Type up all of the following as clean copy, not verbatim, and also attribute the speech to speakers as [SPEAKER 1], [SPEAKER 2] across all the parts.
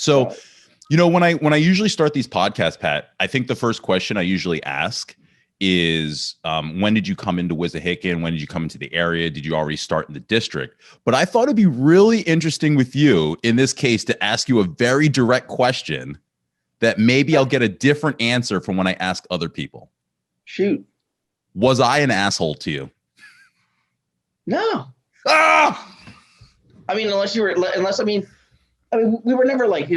[SPEAKER 1] So, when I usually start these podcasts, Pat, I think the first question I usually ask is, when did you come into Wissahickon? When did you come into the area? Did you already start in the district? But I thought it'd be really interesting with you in this case to ask you a very direct question that maybe I'll get a different answer from when I ask other people.
[SPEAKER 2] Shoot.
[SPEAKER 1] Was I an asshole to you?
[SPEAKER 2] No.
[SPEAKER 1] Ah!
[SPEAKER 2] I mean, we were never like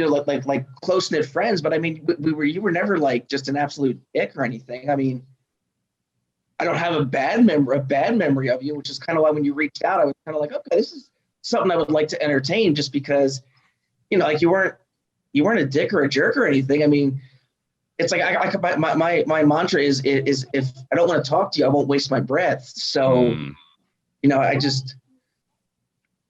[SPEAKER 2] close knit friends, but I mean, you were never like just an absolute dick or anything. I mean, I don't have a bad memory of you, which is kind of why when you reached out, I was kind of like, okay, this is something I would like to entertain, just because, like you weren't a dick or a jerk or anything. I mean, it's like my mantra is if I don't want to talk to you, I won't waste my breath. So,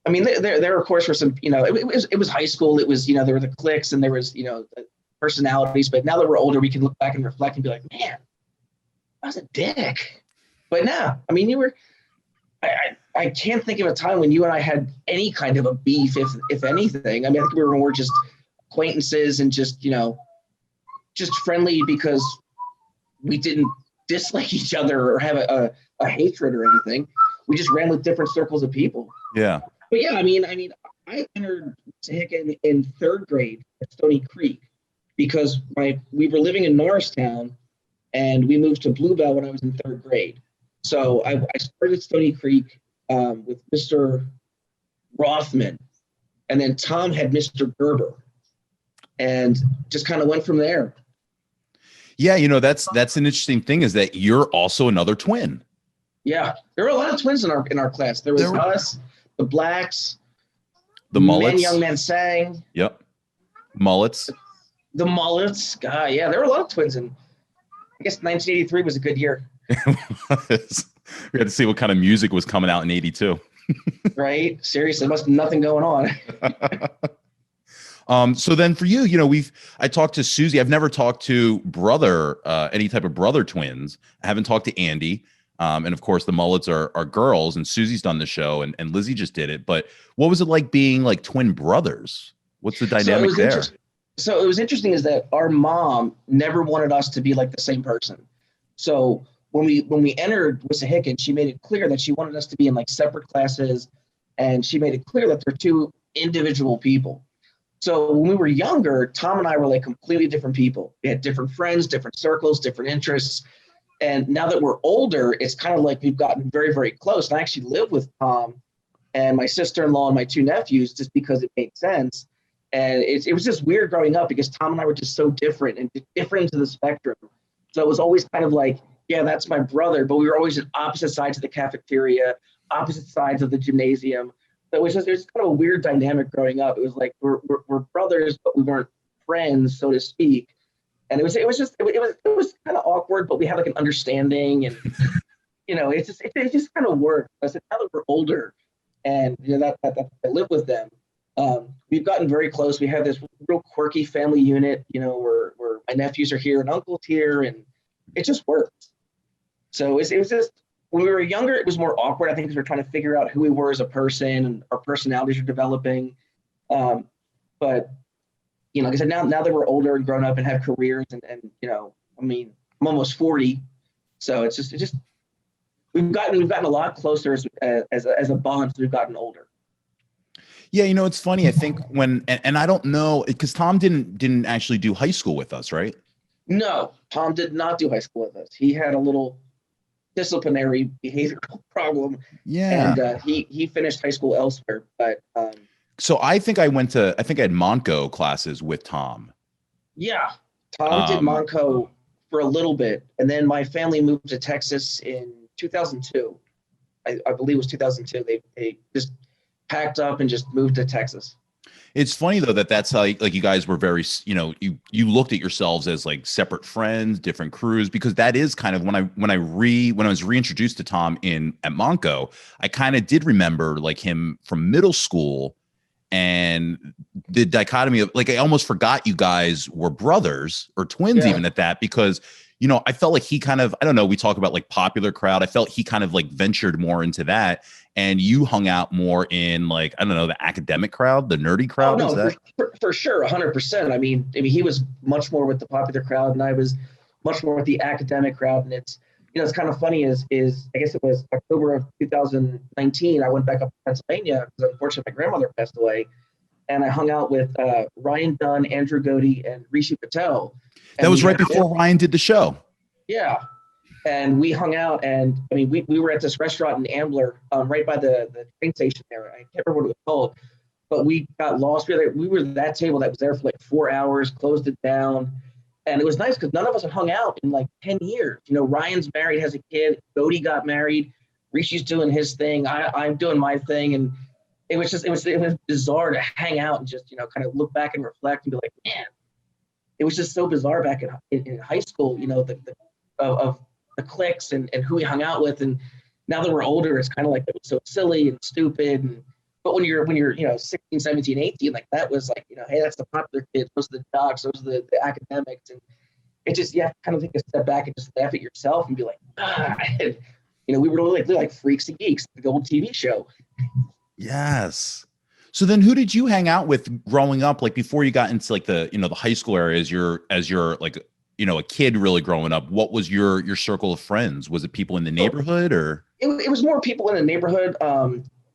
[SPEAKER 2] I mean, there of course were some, it was high school. It was, there were the cliques and there was, the personalities. But now that we're older, we can look back and reflect and be like, man, I was a dick. But no, I mean, I can't think of a time when you and I had any kind of a beef, if anything. I mean, I think we were more just acquaintances and just friendly because we didn't dislike each other or have a hatred or anything. We just ran with different circles of people.
[SPEAKER 1] Yeah.
[SPEAKER 2] But yeah, I mean, I entered Wissahickon in third grade at Stony Creek because we were living in Norristown and we moved to Bluebell when I was in third grade. So I started Stony Creek with Mr. Rothman, and then Tom had Mr. Gerber, and just kind of went from there.
[SPEAKER 1] Yeah, that's an interesting thing is that you're also another twin.
[SPEAKER 2] Yeah, there were a lot of twins in our class. There was us, the Blacks,
[SPEAKER 1] the Mullets.
[SPEAKER 2] Men Young Men Sang.
[SPEAKER 1] Yep, Mullets.
[SPEAKER 2] The Mullets. God, yeah, there were a lot of twins in. I guess 1983 was a good year.
[SPEAKER 1] We had to see what kind of music was coming out in 82.
[SPEAKER 2] Right? Seriously, must be nothing going
[SPEAKER 1] on. So then for you, I talked to Susie. I've never talked to any type of brother twins. I haven't talked to Andy. And of course the Mullets are girls, and Susie's done the show and Lizzie just did it. But what was it like being like twin brothers? What's the dynamic there?
[SPEAKER 2] So it was interesting is that our mom never wanted us to be like the same person. So when we entered Wissahickon, she made it clear that she wanted us to be in like separate classes, and she made it clear that they're two individual people. So when we were younger, Tom and I were like completely different people. We had different friends, different circles, different interests. And now that we're older, it's kind of like we've gotten very, very close. And I actually live with Tom and my sister-in-law and my two nephews just because it made sense. And it was just weird growing up because Tom and I were just so different and different to the spectrum. So it was always kind of like, yeah, that's my brother, but we were always at opposite sides of the cafeteria, opposite sides of the gymnasium. So there's kind of a weird dynamic growing up. It was like we're brothers, but we weren't friends, so to speak. And it was kind of awkward, but we had like an understanding, and it just kind of worked. I said, now that we're older, and that I live with them, we've gotten very close. We have this real quirky family unit, where my nephews are here and uncle's here, and it just works. So it was just, when we were younger, it was more awkward, I think, because we were trying to figure out who we were as a person, and our personalities are developing. But like I said, now that we're older and grown up and have careers, and I'm almost 40, so it's just we've gotten a lot closer as a bond as we've gotten older.
[SPEAKER 1] Yeah, it's funny. I think and I don't know, because Tom didn't actually do high school with us, right?
[SPEAKER 2] No, Tom did not do high school with us. He had a little disciplinary behavioral problem.
[SPEAKER 1] Yeah,
[SPEAKER 2] and he finished high school elsewhere, but.
[SPEAKER 1] So I think I had Monco classes with Tom.
[SPEAKER 2] Yeah, Tom did Monco for a little bit, and then my family moved to Texas in 2002. I believe it was 2002. They just packed up and just moved to Texas.
[SPEAKER 1] It's funny though that's how like you guys were very, you looked at yourselves as like separate friends, different crews, because that is kind of when I was reintroduced to Tom at Monco, I kind of did remember like him from middle school. And the dichotomy of like, I almost forgot you guys were brothers or twins, even at that, because I felt like he kind of, I don't know, we talk about like popular crowd. I felt he kind of like ventured more into that. And you hung out more in like, I don't know, the academic crowd, the nerdy
[SPEAKER 2] Oh
[SPEAKER 1] crowd.
[SPEAKER 2] no, for sure, 100%. I mean, he was much more with the popular crowd, and I was much more with the academic crowd. And it's kind of funny is I guess it was October of 2019. I went back up to Pennsylvania because unfortunately my grandmother passed away, and I hung out with Ryan Dunn, Andrew Godey, and Rishi Patel.
[SPEAKER 1] That
[SPEAKER 2] And
[SPEAKER 1] was right before Ryan did the show.
[SPEAKER 2] yeah. And we hung out, and I mean, we were at this restaurant in Ambler, right by the train station there. I can't remember what it was called, but we got lost. We were that table that was there for like 4 hours, closed it down. And it was nice because none of us had hung out in like 10 years. Ryan's married, has a kid. Bodie got married. Rishi's doing his thing. I'm doing my thing. And it was bizarre to hang out and just, kind of look back and reflect and be like, man, it was just so bizarre back in high school, of the cliques and who we hung out with. And now that we're older, it's kind of like it was so silly and stupid. But when you're 16, 17, 18, like that was like, hey, that's the popular kids, those are the jocks, those are the academics. And it just, you have to kind of take a step back and just laugh at yourself and be like, we were really like freaks and geeks, the old TV show.
[SPEAKER 1] Yes. So then who did you hang out with growing up? Like before you got into like the, the high school area as you're like, a kid really growing up, what was your circle of friends? Was it people in the neighborhood or?
[SPEAKER 2] It was more people in the neighborhood.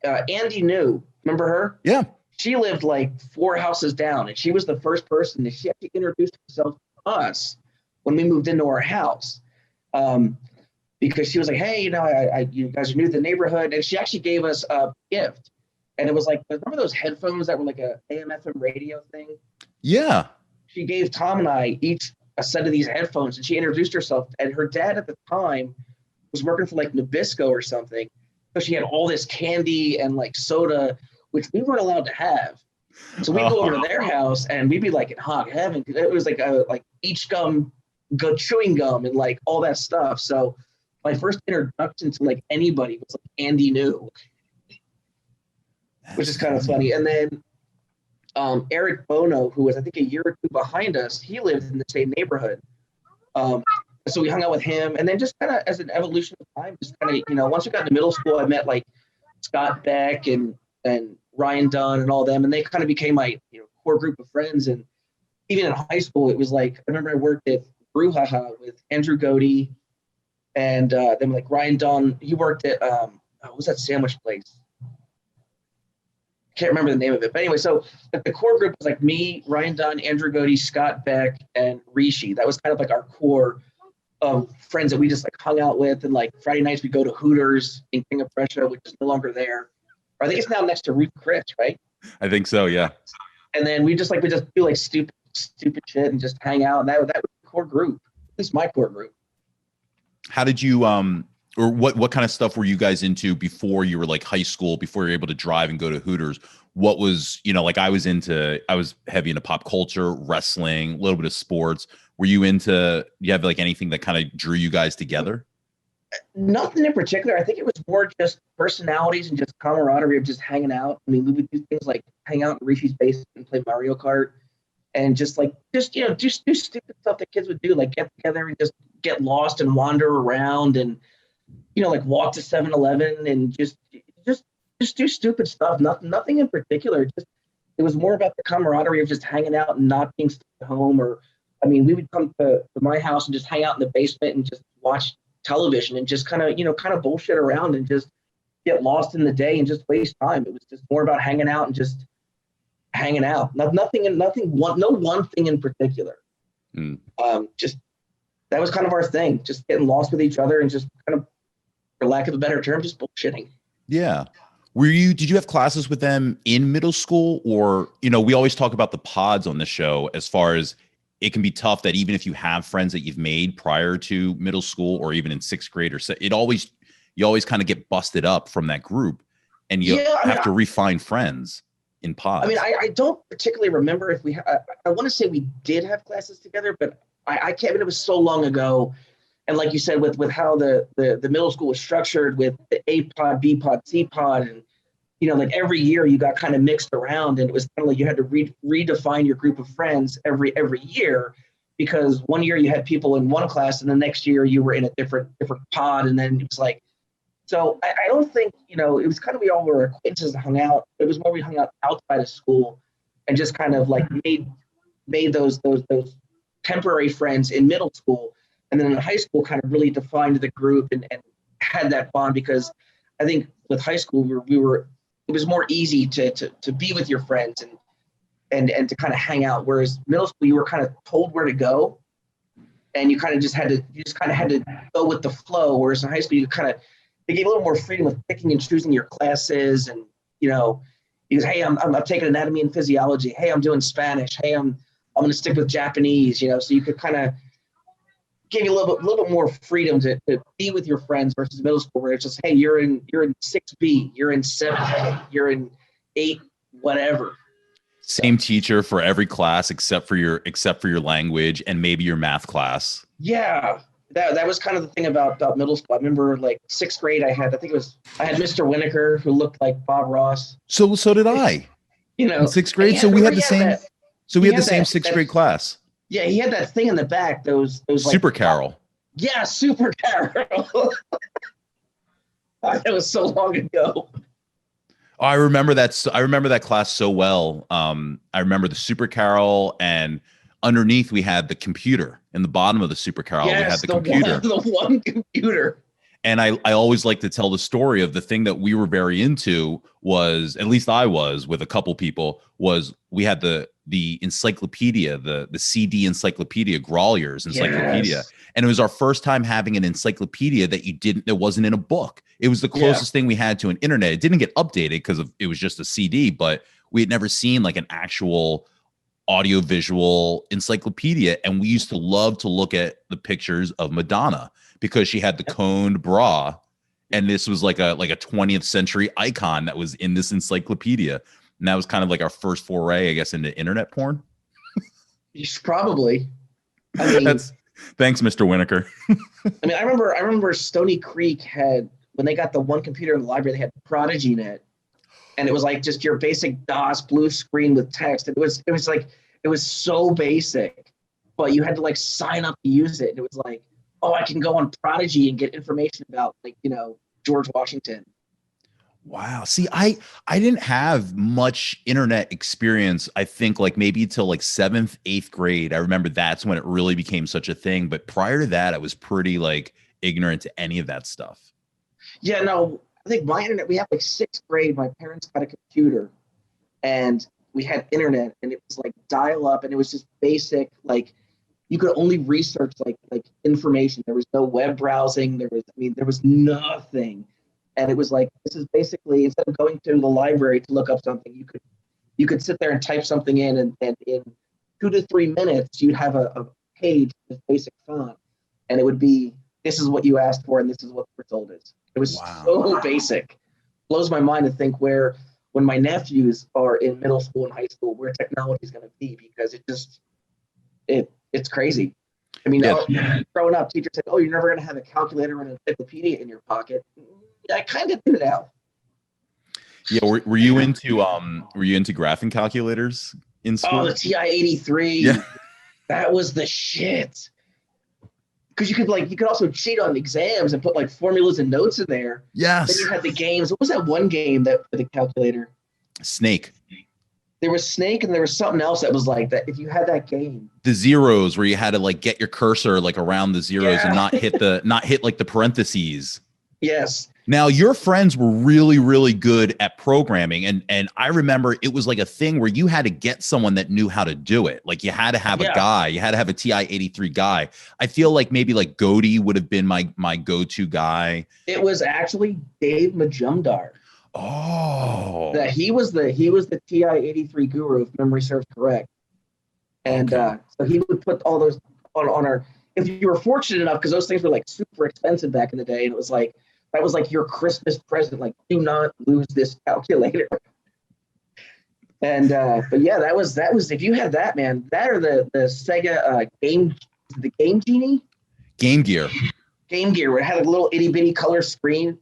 [SPEAKER 2] Andy New, remember her?
[SPEAKER 1] Yeah.
[SPEAKER 2] She lived like 4 houses down, and she was the first person that she actually introduced herself to us when we moved into our house. Because she was like, hey, you guys are new to the neighborhood. And she actually gave us a gift. And it was like, remember those headphones that were like a AM/FM radio thing?
[SPEAKER 1] Yeah.
[SPEAKER 2] She gave Tom and I each a set of these headphones, and she introduced herself. And her dad at the time was working for like Nabisco or something. So she had all this candy and like soda, which we weren't allowed to have. So we'd go over to their house and we'd be like in hot heaven. It was like each gum, chewing gum and like all that stuff. So my first introduction to like anybody was like Andy New, which is kind of funny. And then Eric Bono, who was I think a year or two behind us, he lived in the same neighborhood. So we hung out with him, and then just kind of as an evolution of time, just kind of, once we got into middle school, I met like Scott Beck and Ryan Dunn and all them, and they kind of became my core group of friends. And even in high school, it was like, I remember I worked at Brouhaha with Andrew Godey, and then like Ryan Dunn, he worked at, what was that sandwich place? Can't remember the name of it. But anyway, so the core group was like me, Ryan Dunn, Andrew Godey, Scott Beck, and Rishi. That was kind of like our core friends that we just like hung out with. And like Friday nights we go to Hooters in King of Prussia, which is no longer there. Or I think it's now next to Ruth Chris, right?
[SPEAKER 1] I think so, yeah.
[SPEAKER 2] And then we just do like stupid shit and just hang out. And that was the core group. At least my core group.
[SPEAKER 1] How did you or what kind of stuff were you guys into before you were like high school, before you were able to drive and go to Hooters? What was, like I was heavy into pop culture, wrestling, a little bit of sports. Were you you have like anything that kind of drew you guys together?
[SPEAKER 2] Nothing in particular. I think it was more just personalities and just camaraderie of just hanging out. I mean, we would do things like hang out in Rishi's basement and play Mario Kart, and just do stupid stuff that kids would do, like get together and just get lost and wander around and like walk to 7-Eleven and just do stupid stuff. Nothing in particular. Just it was more about the camaraderie of just hanging out and not being stuck at home. Or I mean, we would come to my house and just hang out in the basement and just watch television and just kind of bullshit around and just get lost in the day and just waste time. It was just more about hanging out and just hanging out. No one thing in particular. Just that was kind of our thing. Just getting lost with each other and just kind of, for lack of a better term, just bullshitting.
[SPEAKER 1] Yeah. Did you have classes with them in middle school? Or, we always talk about the pods on the show as far as it can be tough that even if you have friends that you've made prior to middle school or even in sixth grade you always kind of get busted up from that group and you have to refine friends in pods.
[SPEAKER 2] I mean, I don't particularly remember if I want to say we did have classes together, but I can't, it was so long ago. And like you said, with how the middle school was structured with the A pod, B pod, C pod, and like every year you got kind of mixed around, and it was kind of like you had to redefine your group of friends every year because one year you had people in one class and the next year you were in a different pod. And then it was like, so I don't think, it was kind of, we all were acquaintances and hung out. It was more we hung out outside of school and just kind of like made those temporary friends in middle school. And then in high school kind of really defined the group and had that bond, because I think with high school, it was more easy to be with your friends and to kind of hang out. Whereas middle school, you were kind of told where to go, and you kind of just had to go with the flow. Whereas in high school, they gave a little more freedom with picking and choosing your classes, and because hey, I'm taking anatomy and physiology. Hey, I'm doing Spanish. Hey, I'm going to stick with Japanese. So you could kind of give you a little bit more freedom to be with your friends, versus middle school where it's just, hey, you're in 6B, you're in 7A, you're in 8, whatever.
[SPEAKER 1] Same teacher for every class except for your language and maybe your math class.
[SPEAKER 2] Yeah, that was kind of the thing about middle school. I remember like 6th grade, I had Mr. Winokur, who looked like Bob Ross.
[SPEAKER 1] So did I. In 6th grade, so we had the same. So we had the same 6th grade class.
[SPEAKER 2] Yeah, he had that thing in the back. Those
[SPEAKER 1] Super Carol.
[SPEAKER 2] Yeah, Super Carol. That was so long ago.
[SPEAKER 1] Oh, I remember that class so well. I remember the Super Carol, and underneath we had the computer. In the bottom of the Super Carol, we had the computer.
[SPEAKER 2] The one computer.
[SPEAKER 1] And I always like to tell the story of the thing that we were very into was, at least I was with a couple people, was we had the encyclopedia, the CD encyclopedia, Grolier's encyclopedia. Yes. And it was our first time having an encyclopedia that wasn't in a book. It was the closest thing we had to an internet. It didn't get updated because it was just a CD, but we had never seen like an actual audiovisual encyclopedia. And we used to love to look at the pictures of Madonna because she had the coned bra. And this was like a 20th century icon that was in this encyclopedia. And that was kind of like our first foray, I guess, into internet porn.
[SPEAKER 2] Probably. I mean,
[SPEAKER 1] thanks, Mr. Winokur.
[SPEAKER 2] I mean, I remember Stony Creek when they got the one computer in the library, they had Prodigy Net, and it was like just your basic DOS blue screen with text. It was so basic, but you had to like sign up to use it. And it was like, oh, I can go on Prodigy and get information about George Washington.
[SPEAKER 1] Wow. See, I didn't have much internet experience. I think like maybe till like 7th, 8th grade. I remember that's when it really became such a thing. But prior to that, I was pretty like ignorant to any of that stuff.
[SPEAKER 2] Yeah, no, I think my internet, we had like 6th grade. My parents got a computer and we had internet, and it was like dial up, and it was just basic. Like you could only research like information. There was no web browsing. There was nothing. And it was like, this is basically, instead of going to the library to look up something, you could sit there and type something in, and in 2 to 3 minutes, you'd have a page with basic font, and it would be, this is what you asked for, and this is what the result is. It was so basic. Blows my mind to think when my nephews are in middle school and high school, where technology is going to be, because it's crazy. I mean, growing up, teachers said, oh, you're never going to have a calculator and an encyclopedia in your pocket. I kind of do now.
[SPEAKER 1] Yeah, were you into graphing calculators in school?
[SPEAKER 2] Oh, the TI-83.
[SPEAKER 1] Yeah.
[SPEAKER 2] That was the shit. Because you could also cheat on exams and put like formulas and notes in there.
[SPEAKER 1] Yes.
[SPEAKER 2] Then you had the games. What was that one game that for the calculator?
[SPEAKER 1] Snake.
[SPEAKER 2] There was Snake, and there was something else that was like that. If you had that game,
[SPEAKER 1] the zeros, where you had to like get your cursor like around the zeros and not hit like the parentheses.
[SPEAKER 2] Yes.
[SPEAKER 1] Now, your friends were really, really good at programming. And I remember it was like a thing where you had to get someone that knew how to do it. Like you had to have a guy, you had to have a TI-83 guy. I feel like maybe like Goaty would have been my go-to guy.
[SPEAKER 2] It was actually Dave Majumdar.
[SPEAKER 1] Oh.
[SPEAKER 2] That he was the TI-83 guru, if memory serves correct. And so he would put all those on our, if you were fortunate enough, because those things were like super expensive back in the day, and it was like, that was like your Christmas present. Like, do not lose this calculator. And but yeah, that was if you had that, man, that or the Sega Game Genie, Game Gear, where it had a little itty bitty color screen.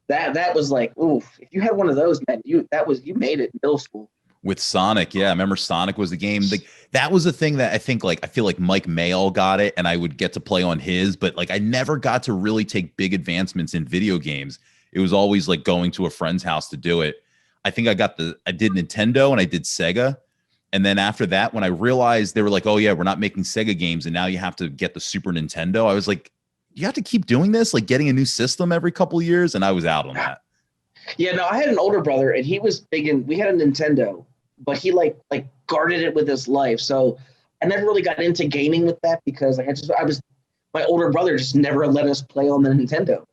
[SPEAKER 2] That was like, oof. If you had one of those, man, you made it in middle school.
[SPEAKER 1] With Sonic, yeah, I remember Sonic was the game. Like that was the thing that I think, like, I feel like Mike Mayall got it, and I would get to play on his, but like I never got to really take big advancements in video games. It was always like going to a friend's house to do it. I think I did Nintendo and I did Sega. And then after that, when I realized they were like, oh yeah, we're not making Sega games, and now you have to get the Super Nintendo, I was like, you have to keep doing this, like getting a new system every couple of years, and I was out on that.
[SPEAKER 2] Yeah, no, I had an older brother, and he was big in. We had a Nintendo, but he like guarded it with his life. So I never really got into gaming with that because like I was my older brother just never let us play on the Nintendo.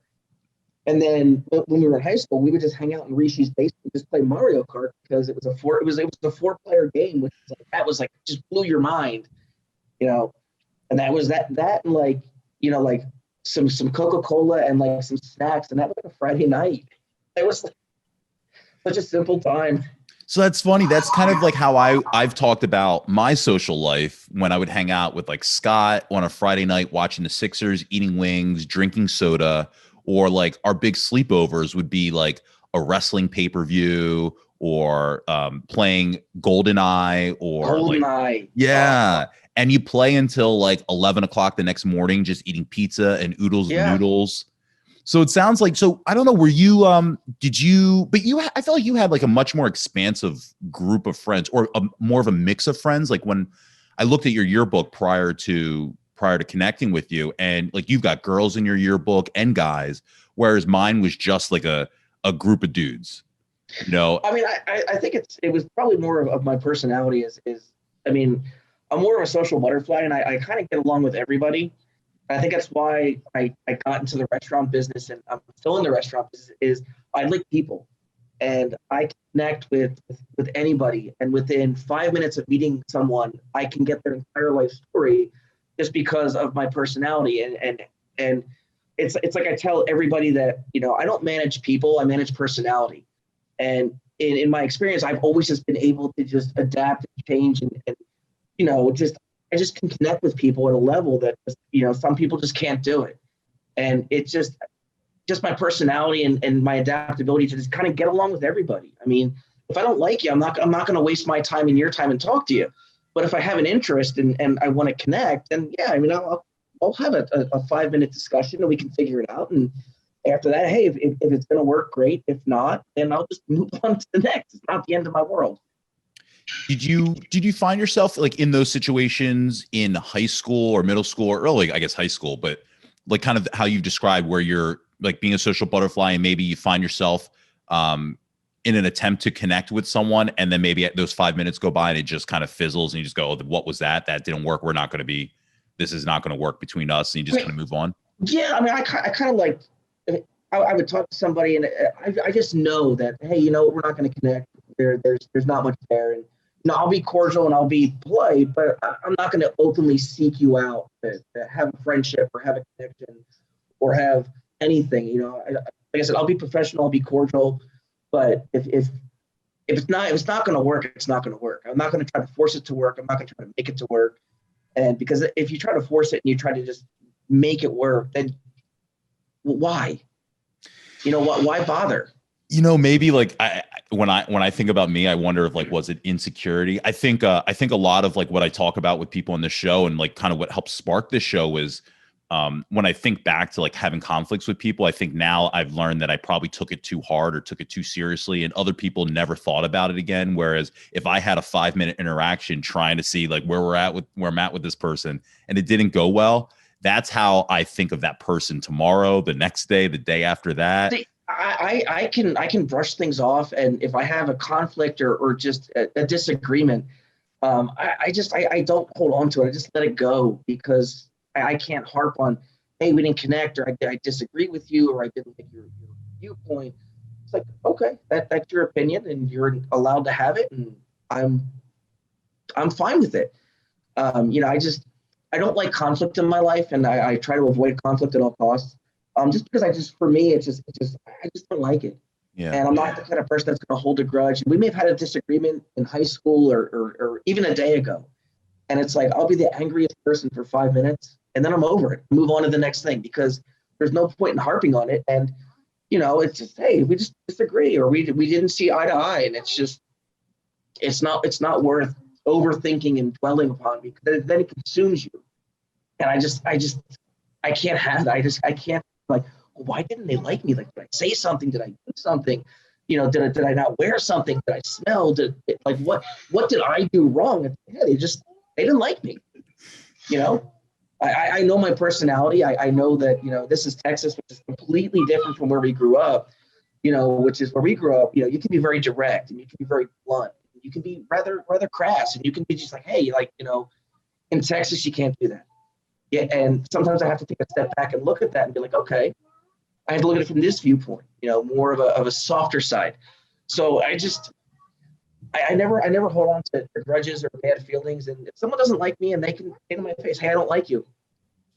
[SPEAKER 2] And then when we were in high school, we would just hang out in Rishi's basement and just play Mario Kart because it was a 4-player game, which was that was like just blew your mind, you know. And that was that and like like some Coca-Cola and like some snacks, and that was like a Friday night. It was like such a simple time.
[SPEAKER 1] So that's funny. That's kind of like how I've talked about my social life when I would hang out with like Scott on a Friday night watching the Sixers, eating wings, drinking soda, or like our big sleepovers would be like a wrestling pay-per-view or playing GoldenEye or
[SPEAKER 2] GoldenEye.
[SPEAKER 1] yeah. And you play until like 11 o'clock the next morning, just eating pizza and oodles and noodles. So it sounds like, so I don't know, were you, I feel like you had like a much more expansive group of friends or more of a mix of friends. Like when I looked at your yearbook prior to connecting with you, and like you've got girls in your yearbook and guys, whereas mine was just like a group of dudes,
[SPEAKER 2] I mean, I think it was probably more of my personality I mean, I'm more of a social butterfly, and I kind of get along with everybody. I think that's why I got into the restaurant business, and I'm still in the restaurant business, is I like people, and I connect with anybody. And within 5 minutes of meeting someone, I can get their entire life story just because of my personality. And it's like I tell everybody that, I don't manage people, I manage personality. And in my experience, I've always just been able to just adapt and change and I just can connect with people at a level that, some people just can't do it. And it's just my personality and my adaptability to just kind of get along with everybody. I mean, if I don't like you, I'm not going to waste my time and your time and talk to you. But if I have an interest and I want to connect, then yeah, I mean, I'll have a 5-minute discussion and we can figure it out. And after that, hey, if it's going to work, great. If not, then I'll just move on to the next. It's not the end of my world.
[SPEAKER 1] Did you find yourself like in those situations in high school or middle school or early, I guess high school, but like kind of how you've described where you're like being a social butterfly and maybe you find yourself in an attempt to connect with someone, and then maybe those 5 minutes go by and it just kind of fizzles and you just go, oh, what was that? That didn't work. This is not going to work between us. And you just kind of move on. Yeah.
[SPEAKER 2] I mean, I kind of like, I would talk to somebody and I just know that, hey, we're not going to connect. There's not much there. And I'll be cordial and I'll be polite, but I'm not going to openly seek you out to have a friendship or have a connection or have anything. Like I said, I'll be professional, I'll be cordial, but if it's not going to work, it's not going to work. I'm not going to try to force it to work. I'm not going to try to make it to work. And because if you try to force it and you try to just make it work, then why? Why bother?
[SPEAKER 1] Maybe like when I think about me, I wonder if like, was it insecurity? I think a lot of like what I talk about with people on the show and like kind of what helped spark this show is when I think back to like having conflicts with people, I think now I've learned that I probably took it too hard or took it too seriously, and other people never thought about it again. Whereas if I had a 5-minute interaction trying to see like where I'm at with this person and it didn't go well, that's how I think of that person tomorrow, the next day, the day after that.
[SPEAKER 2] I can brush things off, and if I have a conflict or just a disagreement, I don't hold on to it. I just let it go because I can't harp on, hey, we didn't connect, or I disagree with you, or I didn't like your viewpoint. It's like, okay, that's your opinion, and you're allowed to have it, and I'm fine with it. I don't like conflict in my life, and I try to avoid conflict at all costs. Just because for me, I just don't like it. Yeah. And I'm not the kind of person that's going to hold a grudge. We may have had a disagreement in high school or even a day ago. And it's like, I'll be the angriest person for 5 minutes and then I'm over it. Move on to the next thing because there's no point in harping on it. And, it's just, hey, we just disagree or we didn't see eye to eye. And it's just, it's not worth overthinking and dwelling upon, because then it consumes you. And I can't have that. I can't, like, why didn't they like me? Like, did I say something? Did I do something? Did I not wear something? Did I smell? What did I do wrong? Yeah, they didn't like me. I know my personality. I know that, this is Texas, which is completely different from where we grew up, which is where we grew up. You can be very direct, and you can be very blunt. You can be rather crass, and you can be just like, hey, like, in Texas, you can't do that. Yeah. And sometimes I have to take a step back and look at that and be like, okay, I have to look at it from this viewpoint, more of a softer side. So I never hold on to grudges or bad feelings. And if someone doesn't like me and they can say to my face, hey, I don't like you.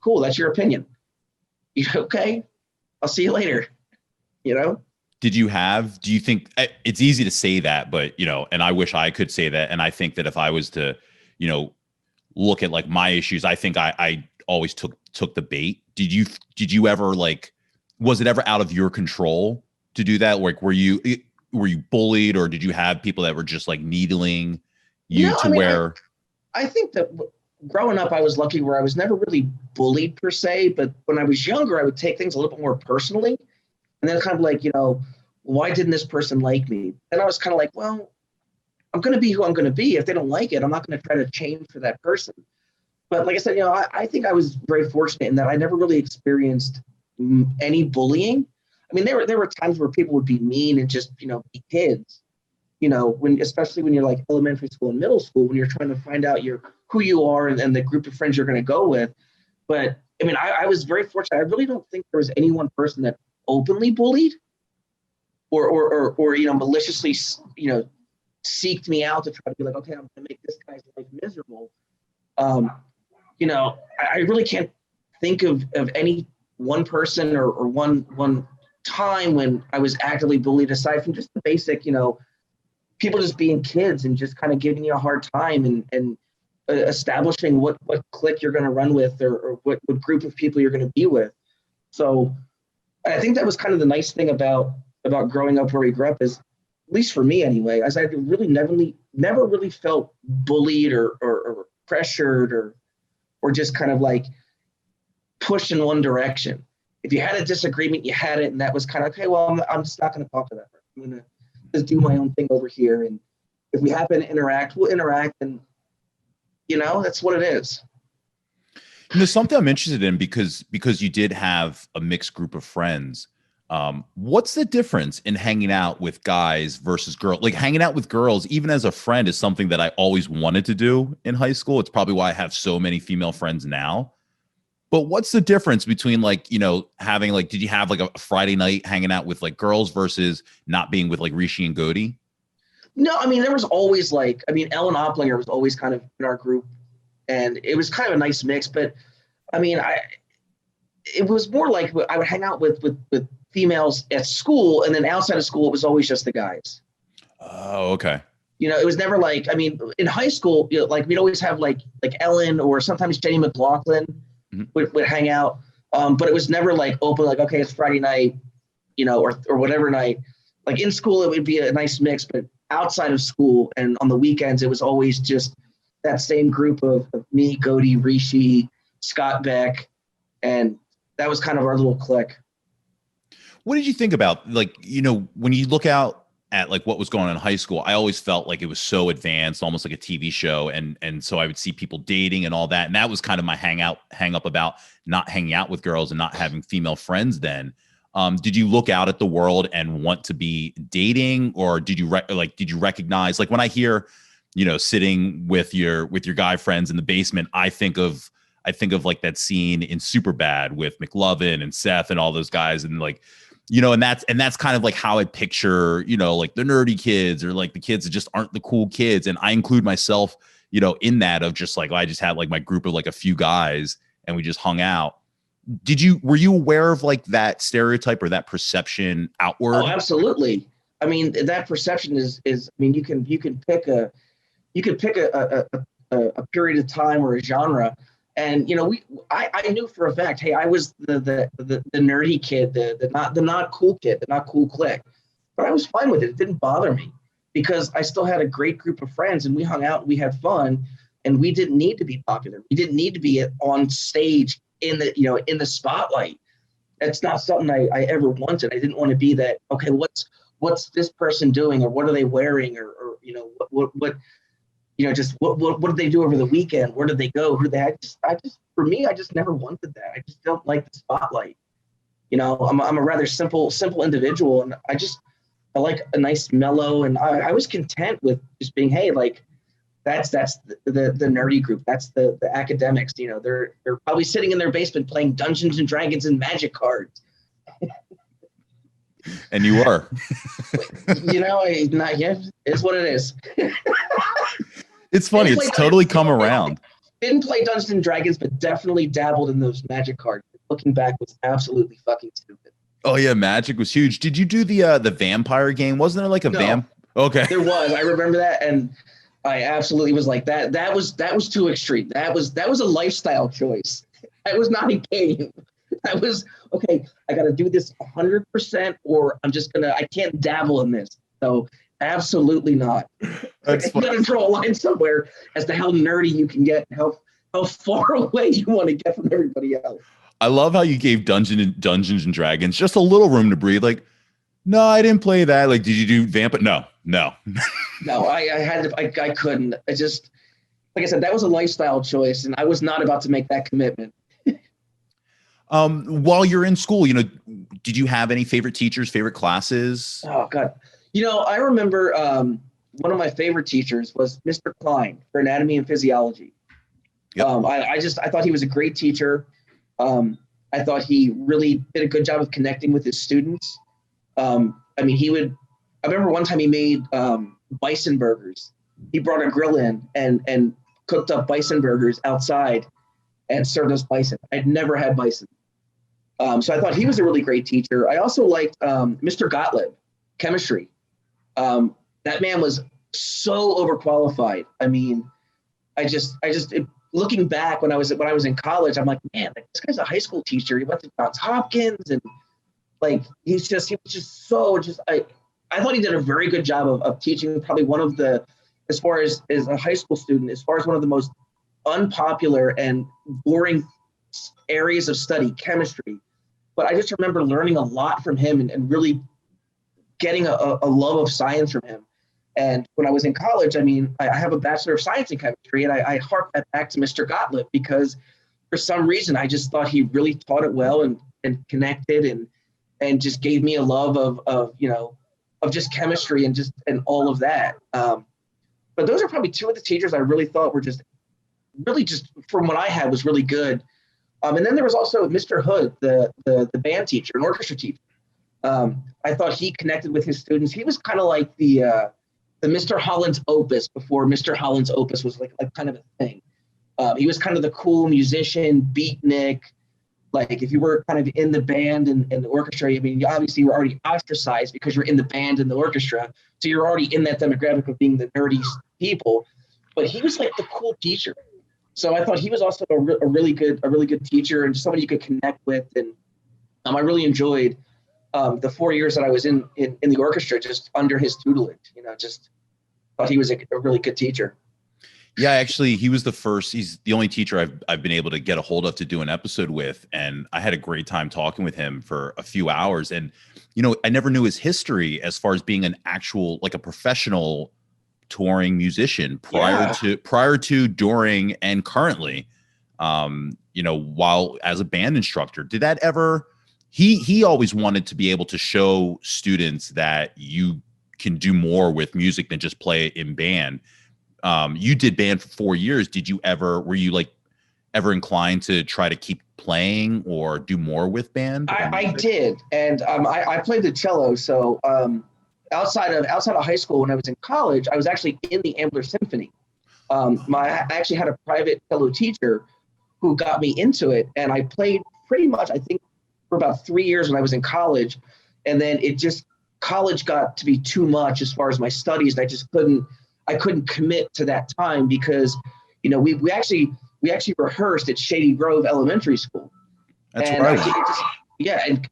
[SPEAKER 2] Cool. That's your opinion. Okay. I'll see you later.
[SPEAKER 1] Do you think it's easy to say that, but, and I wish I could say that. And I think that if I was to, look at like my issues, I think I always took the bait. Did you ever, like, was it ever out of your control to do that? Like, were you bullied, or did you have people that were just like needling you where?
[SPEAKER 2] I think that growing up, I was lucky where I was never really bullied per se, but when I was younger, I would take things a little bit more personally. And then kind of like, why didn't this person like me? And I was kind of like, well, I'm going to be who I'm going to be. If they don't like it, I'm not going to try to change for that person. But like I said, I think I was very fortunate in that I never really experienced any bullying. I mean, there were times where people would be mean and just, be kids, especially when you're like elementary school and middle school, when you're trying to find out who you are and the group of friends you're going to go with. But I mean, I was very fortunate. I really don't think there was any one person that openly bullied or maliciously, seeked me out to try to be like, okay, I'm going to make this guy's life miserable. I really can't think of any one person or one time when I was actively bullied, aside from just the basic, people just being kids and just kind of giving you a hard time and establishing what clique you're going to run with or what group of people you're going to be with. So I think that was kind of the nice thing about growing up where we grew up, is, at least for me anyway, as I really never really felt bullied or pressured or just kind of like pushed in one direction. If you had a disagreement, you had it, and that was kind of, okay, well, I'm just not going to talk to that person. I'm going to just do my own thing over here. And if we happen to interact, we'll interact, and that's what it is.
[SPEAKER 1] And there's something I'm interested in because you did have a mixed group of friends. What's the difference in hanging out with guys versus girls? Like, hanging out with girls, even as a friend, is something that I always wanted to do in high school. It's probably why I have so many female friends now. But what's the difference between, like, having, like, did you have like a Friday night hanging out with like girls versus not being with like Rishi and Godi?
[SPEAKER 2] No, I mean, there was always Ellen Opplinger was always kind of in our group, and it was kind of a nice mix. But I mean, it was more like I would hang out with females at school, and then outside of school, it was always just the guys.
[SPEAKER 1] Oh, okay.
[SPEAKER 2] It was never like, I mean, in high school, like we'd always have like Ellen or sometimes Jenny McLaughlin would hang out. But it was never like open, like, okay, it's Friday night, or whatever night. Like in school, it would be a nice mix, but outside of school and on the weekends, it was always just that same group of me, Godi, Rishi, Scott Beck, and that was kind of our little clique.
[SPEAKER 1] What did you think about, like, when you look out at like what was going on in high school? I always felt like it was so advanced, almost like a TV show. And so I would see people dating and all that. And that was kind of my hang up about not hanging out with girls and not having female friends then. Did you look out at the world and want to be dating, or did you recognize, like, when I hear, sitting with your guy friends in the basement, I think of like that scene in Superbad with McLovin and Seth and all those guys, and like, and that's kind of like how I picture, like the nerdy kids, or like the kids that just aren't the cool kids. And I include myself, in that, of just like, I just had like my group of like a few guys and we just hung out. Were you aware of like that stereotype or that perception outward?
[SPEAKER 2] Oh, absolutely. I mean, that perception is, I mean, you can pick a period of time or a genre. And, I knew for a fact, hey, I was the nerdy kid, the not cool kid, the not cool clique, but I was fine with it. It didn't bother me. because I still had a great group of friends and we hung out and we had fun, and we didn't need to be popular. We didn't need to be on stage in the spotlight. That's not something I ever wanted. I didn't want to be that, okay, what's this person doing, or what are they wearing, or what just what did they do over the weekend? Where did they go? Who they for me, I just never wanted that. I just don't like the spotlight. I'm a rather simple individual, and I like a nice mellow, and I was content with just being, hey, like that's the nerdy group. That's the academics. They're probably sitting in their basement playing Dungeons and Dragons and Magic cards.
[SPEAKER 1] And you are.
[SPEAKER 2] Not yet. It's what it is.
[SPEAKER 1] It's funny. It's totally come around.
[SPEAKER 2] Didn't play Dungeons and Dragons, but definitely dabbled in those Magic cards. Looking back, was absolutely fucking stupid.
[SPEAKER 1] Oh yeah, Magic was huge. Did you do the vampire game? Wasn't there like a vamp? Okay.
[SPEAKER 2] There was. I remember that, and I absolutely was like that. That was too extreme. That was a lifestyle choice. That was not a game. That was okay. I got to do this 100%, or I can't dabble in this. So absolutely not.
[SPEAKER 1] That's
[SPEAKER 2] you got to draw a line somewhere as to how nerdy you can get, how far away you want to get from everybody else.
[SPEAKER 1] I love how you gave Dungeons and Dragons just a little room to breathe. Like, no, I didn't play that. Like, did you do Vamp? No.
[SPEAKER 2] No, I couldn't. I just, like I said, that was a lifestyle choice, and I was not about to make that commitment.
[SPEAKER 1] While you're in school, did you have any favorite teachers, favorite classes?
[SPEAKER 2] Oh God. I remember one of my favorite teachers was Mr. Klein for anatomy and physiology. Yep. I thought he was a great teacher. I thought he really did a good job of connecting with his students. I remember one time he made bison burgers. He brought a grill in and cooked up bison burgers outside and served us bison. I'd never had bison. So I thought he was a really great teacher. I also liked Mr. Gottlieb, chemistry. That man was so overqualified. Looking back when I was in college, I'm like, man, this guy's a high school teacher. He went to Johns Hopkins, and like he was just I thought he did a very good job of teaching. Probably one of the, as far as a high school student, as far as one of the most unpopular and boring areas of study, chemistry. But I just remember learning a lot from him and really getting a love of science from him. And when I was in college, I have a Bachelor of Science in Chemistry, and I harp that back to Mr. Gottlieb because for some reason I just thought he really taught it well and connected and just gave me a love of just chemistry and all of that. But those are probably two of the teachers I really thought were just from what I had was really good. And then there was also Mr. Hood, the band teacher, an orchestra teacher. I thought he connected with his students. He was kind of like the Mr. Holland's Opus before Mr. Holland's Opus was like kind of a thing. He was kind of the cool musician, beatnik. Like if you were kind of in the band and the orchestra, you obviously were already ostracized because you're in the band and the orchestra. So you're already in that demographic of being the nerdy people. But he was like the cool teacher. So I thought he was also a really good teacher and somebody you could connect with. And I really enjoyed the 4 years that I was in the orchestra just under his tutelage. Just thought he was a really good teacher.
[SPEAKER 1] Yeah, actually, he's the only teacher I've been able to get a hold of to do an episode with. And I had a great time talking with him for a few hours. And, I never knew his history as far as being an actual, like a professional touring musician prior to, during, and currently, while as a band instructor. Did that ever, he always wanted to be able to show students that you can do more with music than just play it in band. You did band for 4 years. Were you like ever inclined to try to keep playing or do more with band?
[SPEAKER 2] I did. And I played the cello. So outside of high school, when I was in college, I was actually in the Ambler Symphony. I actually had a private cello teacher who got me into it. And I played pretty much, I think, for about 3 years when I was in college. And then college got to be too much as far as my studies. And I couldn't commit to that time because, we actually rehearsed at Shady Grove Elementary School.
[SPEAKER 1] That's right.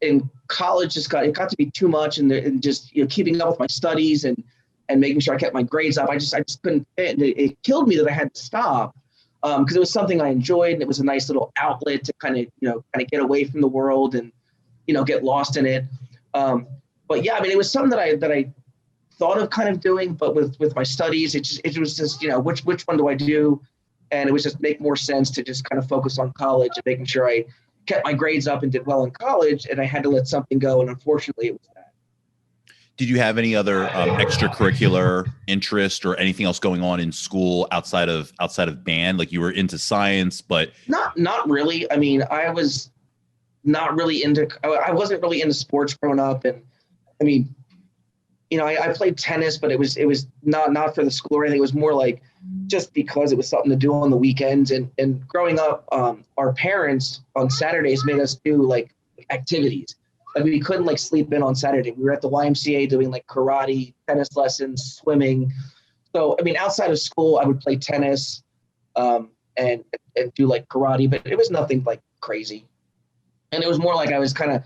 [SPEAKER 2] And college got to be too much, and just keeping up with my studies and and making sure I kept my grades up. I just couldn't fit. And it killed me that I had to stop because it was something I enjoyed, and it was a nice little outlet to kind of get away from the world and, get lost in it. But yeah, I mean, it was something that I thought of kind of doing, but with my studies, it was just, which one do I do? And it was just make more sense to just kind of focus on college and making sure I kept my grades up and did well in college, and I had to let something go. And unfortunately it was that.
[SPEAKER 1] Did you have any other extracurricular interest or anything else going on in school outside of band? Like you were into science, but
[SPEAKER 2] not really. I mean, I wasn't really into sports growing up. And I mean, I played tennis, but it was not for the school or anything. It was more like just because it was something to do on the weekends. And growing up, our parents on Saturdays made us do like activities. Like we couldn't like sleep in on Saturday. We were at the YMCA doing like karate, tennis lessons, swimming. So, I mean, outside of school, I would play tennis and do like karate, but it was nothing like crazy. And it was more like I was kind of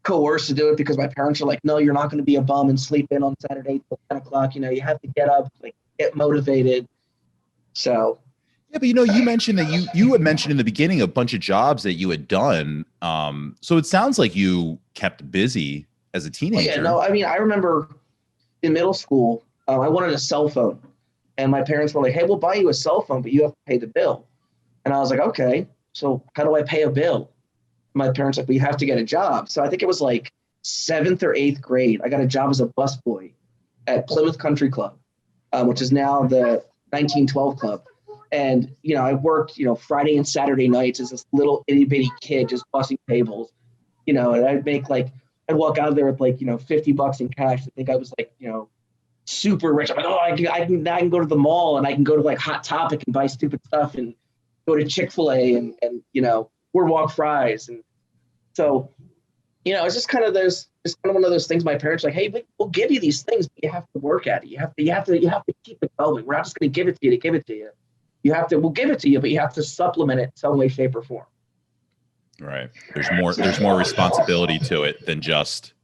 [SPEAKER 2] coerced to do it because my parents were like, no, you're not going to be a bum and sleep in on Saturday till 10 o'clock. You have to get up, like get motivated. So.
[SPEAKER 1] Yeah, but you mentioned that you had mentioned in the beginning a bunch of jobs that you had done. So it sounds like you kept busy as a teenager.
[SPEAKER 2] Yeah, no, I mean, I remember in middle school, I wanted a cell phone, and my parents were like, hey, we'll buy you a cell phone, but you have to pay the bill. And I was like, okay, so how do I pay a bill? My parents were like, we have to get a job. So I think it was like 7th or 8th grade. I got a job as a busboy at Plymouth Country Club, which is now the 1912 Club. And, I worked, Friday and Saturday nights as this little itty bitty kid just bussing tables, and I'd walk out of there with like, $50 in cash. I think I was like, super rich. I'm like, oh, I can go to the mall and I can go to like Hot Topic and buy stupid stuff and go to Chick-fil-A and Boardwalk Fries. And so, it's just kind of one of those things. My parents are like, hey, we'll give you these things, but you have to work at it. You have to keep it going. We're not just going to give it to you. We'll give it to you, but you have to supplement it in some way, shape, or form.
[SPEAKER 1] Right. There's more responsibility to it than just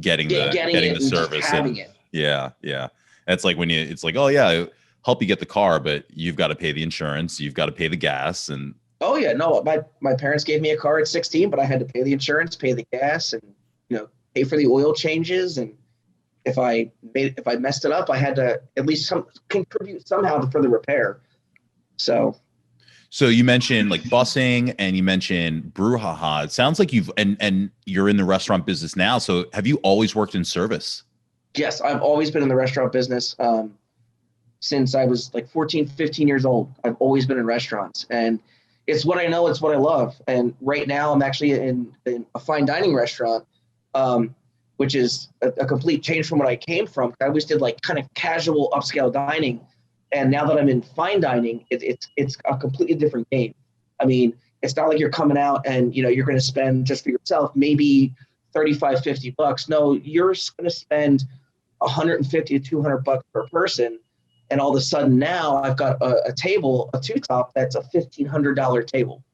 [SPEAKER 1] getting the service and having it. Yeah. Yeah. That's like it's like, oh yeah, help you get the car, but you've got to pay the insurance. You've got to pay the gas. And
[SPEAKER 2] oh yeah, no, my parents gave me a car at 16, but I had to pay the insurance, pay the gas, and, pay for the oil changes. And if I messed it up, I had to at least contribute somehow for the repair. So
[SPEAKER 1] you mentioned like busing and you mentioned brouhaha. It sounds like and you're in the restaurant business now. So have you always worked in service?
[SPEAKER 2] Yes, I've always been in the restaurant business. Since I was like 14, 15 years old, I've always been in restaurants, and it's what I know. It's what I love. And right now I'm actually in a fine dining restaurant, which is a complete change from what I came from. I always did like kind of casual upscale dining. And now that I'm in fine dining, it's a completely different game. I mean, it's not like you're coming out and, you're going to spend just for yourself, maybe $35, $50. No, you're going to spend $150 to $200 per person. And all of a sudden now I've got a table, a two-top, that's a $1,500 table.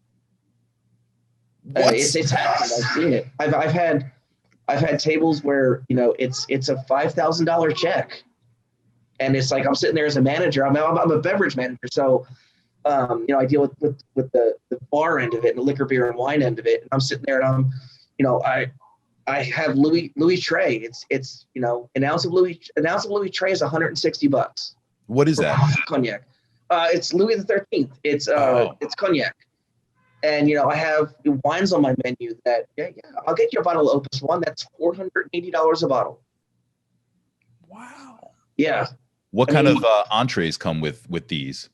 [SPEAKER 2] It's happened. I've seen it. I've had tables where, it's a $5,000 check. And it's like I'm sitting there as a manager. I'm a beverage manager, so I deal with the bar end of it and the liquor, beer, and wine end of it. And I'm sitting there, and I have Louis Tray. It's an ounce of Louis Tray is $160.
[SPEAKER 1] What is that?
[SPEAKER 2] Cognac. It's Louis the 13th. It's cognac, and I have wines on my menu that I'll get you a bottle of Opus One. That's $480 a bottle.
[SPEAKER 1] Wow.
[SPEAKER 2] Yeah.
[SPEAKER 1] What kind of entrees come with these?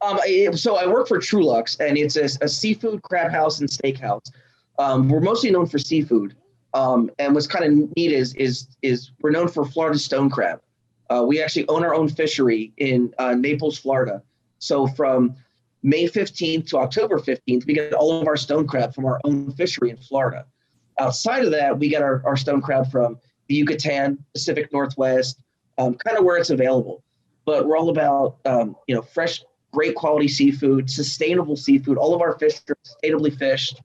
[SPEAKER 2] So I work for Trulux, and it's a seafood crab house and steak house. We're mostly known for seafood. And what's kind of neat is we're known for Florida stone crab. We actually own our own fishery in Naples, Florida. So from May 15th to October 15th, we get all of our stone crab from our own fishery in Florida. Outside of that, we get our stone crab from the Yucatan, Pacific Northwest, kind of where it's available. But we're all about, fresh, great quality seafood, sustainable seafood. All of our fish are sustainably fished.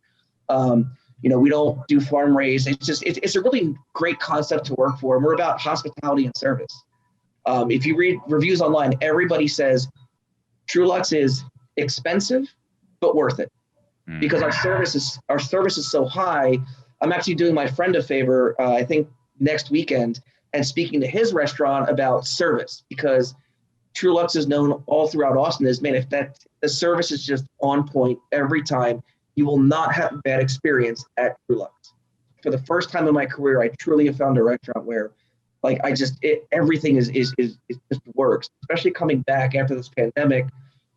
[SPEAKER 2] We don't do farm raised. It's a really great concept to work for. And we're about hospitality and service. If you read reviews online, everybody says Trulux is expensive, but worth it because our service is so high. I'm actually doing my friend a favor, I think next weekend, and speaking to his restaurant about service because Trulux is known all throughout Austin as, man, if the service is just on point every time, you will not have a bad experience at Trulux. For the first time in my career, I truly have found a restaurant where, like, everything is just works. Especially coming back after this pandemic,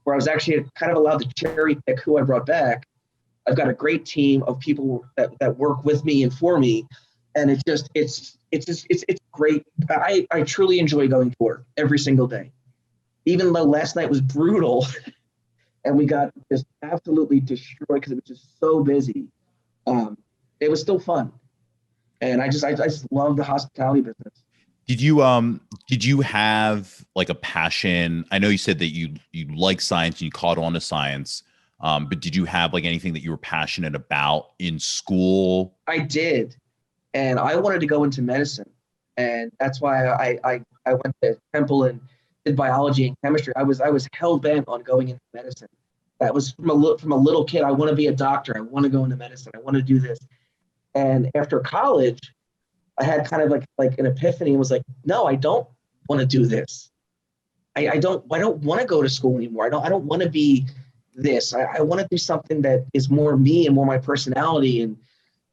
[SPEAKER 2] where I was actually kind of allowed to cherry pick who I brought back. I've got a great team of people that work with me and for me, and it's great. I truly enjoy going to work every single day, even though last night was brutal. And we got just absolutely destroyed because it was just so busy. It was still fun, and I just love the hospitality business.
[SPEAKER 1] Did you have like a passion? I know you said that you like science and you caught on to science, but did you have like anything that you were passionate about in school?
[SPEAKER 2] I did, and I wanted to go into medicine, and that's why I went to Temple and did biology and chemistry. I was hell bent on going into medicine. That was from a little kid. I want to be a doctor. I want to go into medicine. I want to do this. And after college, I had kind of like an epiphany and was like, no, I don't want to do this. I don't want to go to school anymore. I don't want to be this. I want to do something that is more me and more my personality.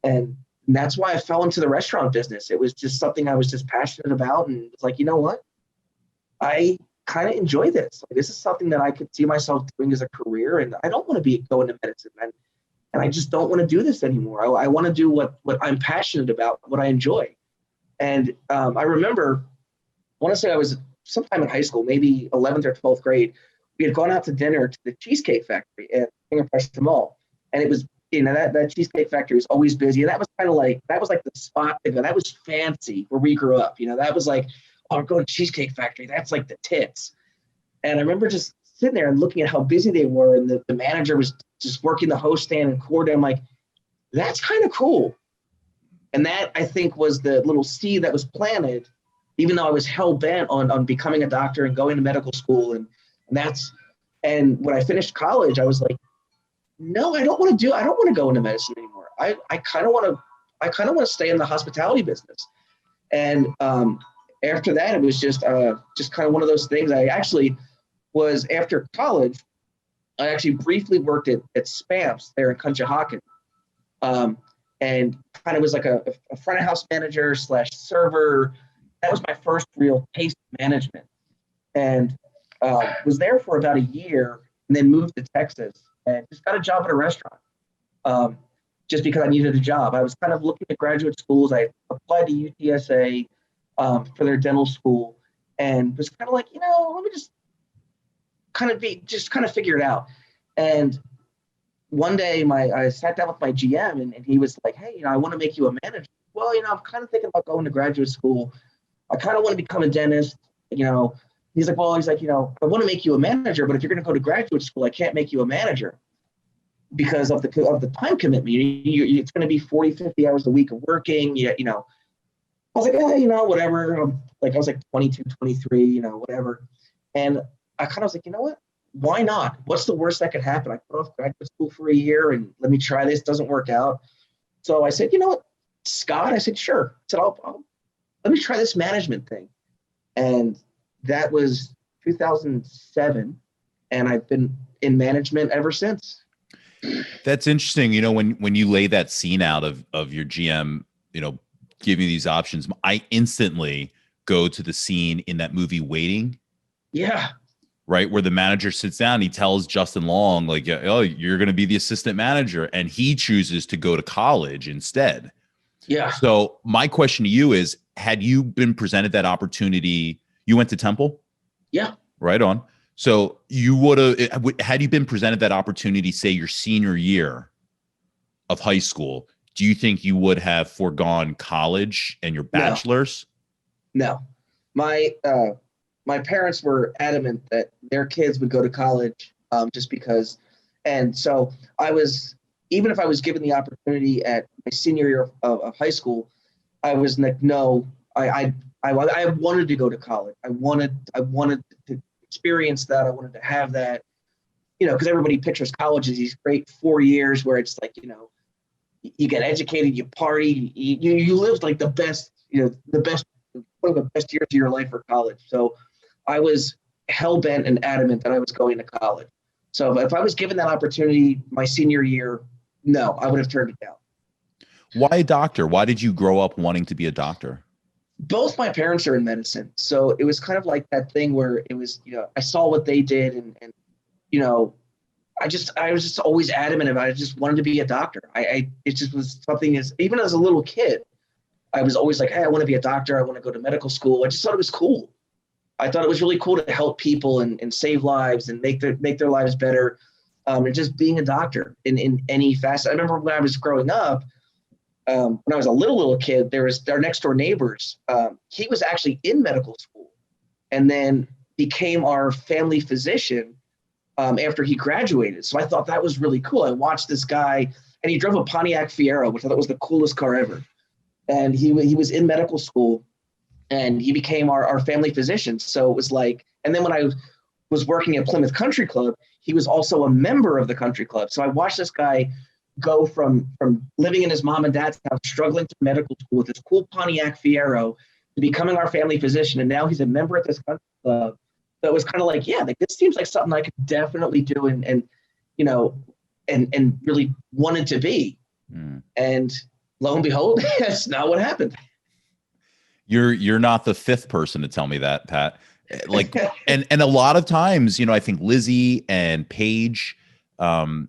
[SPEAKER 2] And that's why I fell into the restaurant business. It was just something I was just passionate about. And it's like, you know what? I kind of enjoy this. Like, this is something that I could see myself doing as a career. And I don't want to be going to medicine. And I just don't want to do this anymore. I want to do what I'm passionate about, what I enjoy. And I remember, I want to say I was sometime in high school, maybe 11th or 12th grade. We had gone out to dinner to the Cheesecake Factory at King of Prussia Mall. And it was, that Cheesecake Factory was always busy. And that was like the spot to go. That was fancy where we grew up. That was like, oh, we're going to Cheesecake Factory. That's like the tits. And I remember just sitting there and looking at how busy they were. And the manager was just working the host stand and coordinating. I'm like, that's kind of cool. And that, I think, was the little seed that was planted, even though I was hell bent on becoming a doctor and going to medical school. And when I finished college, I was like, no, I don't want to go into medicine anymore. I kind of want to stay in the hospitality business. And after that, it was just kind of one of those things. I actually was, after college, I actually briefly worked at Spamps there in Conshohocken. And kind of was like a front of house manager / server. That was my first real taste of management. And was there for about a year and then moved to Texas and just got a job at a restaurant just because I needed a job. I was kind of looking at graduate schools. I applied to UTSA for their dental school and was kind of like, let me just kind of figure it out. And one day I sat down with my GM and he was like, hey, I want to make you a manager. Well, I'm kind of thinking about going to graduate school. I kind of want to become a dentist. He's like, I want to make you a manager, but if you're going to go to graduate school, I can't make you a manager because of the time commitment. It's going to be 40, 50 hours a week of working. I was like, whatever. I was like 22, 23, whatever. And I kind of was like, you know what? Why not? What's the worst that could happen? I put off graduate school for a year and let me try this. Doesn't work out. So I said, you know what, Scott? I said, sure. I said, let me try this management thing. And that was 2007. And I've been in management ever since.
[SPEAKER 1] That's interesting. When you lay that scene out of your GM, giving these options, I instantly go to the scene in that movie Waiting.
[SPEAKER 2] Yeah.
[SPEAKER 1] Right, where the manager sits down, he tells Justin Long, like, oh, you're going to be the assistant manager, and he chooses to go to college instead.
[SPEAKER 2] Yeah.
[SPEAKER 1] So my question to you is, had you been presented that opportunity, you went to Temple?
[SPEAKER 2] Yeah.
[SPEAKER 1] Right on. So you would have, had you been presented that opportunity, say your senior year of high school, do you think you would have foregone college and your bachelor's?
[SPEAKER 2] No. My parents were adamant that their kids would go to college just because. And so even if I was given the opportunity at my senior year of high school, I was like, no, I wanted to go to college. I wanted to experience that. I wanted to have that, because everybody pictures college as these great 4 years where it's like, you get educated, you party, you live like the best, one of the best years of your life for college. So I was hell bent and adamant that I was going to college. So if I was given that opportunity my senior year, no, I would have turned it down.
[SPEAKER 1] Why a doctor? Why did you grow up wanting to be a doctor?
[SPEAKER 2] Both my parents are in medicine. So it was kind of like that thing where it was, I saw what they did and I was just always adamant about it. I just wanted to be a doctor. It just was something even as a little kid, I was always like, hey, I want to be a doctor. I want to go to medical school. I just thought it was cool. I thought it was really cool to help people and save lives and make their lives better. And just being a doctor in any facet. I remember when I was growing up, when I was a little kid, there was our next door neighbors. He was actually in medical school and then became our family physician after he graduated. So I thought that was really cool. I watched this guy and he drove a Pontiac Fiero, which I thought was the coolest car ever. And he was in medical school and he became our family physician. So it was like, and then when I was working at Plymouth Country Club, he was also a member of the country club. So I watched this guy go from living in his mom and dad's house, struggling to medical school with this cool Pontiac Fiero to becoming our family physician. And now he's a member at this country club. So it was kind of like, yeah, like this seems like something I could definitely do and really wanted to be. And lo and behold, that's not what happened.
[SPEAKER 1] You're not the fifth person to tell me that, Pat. Like, and a lot of times, I think Lizzie and Paige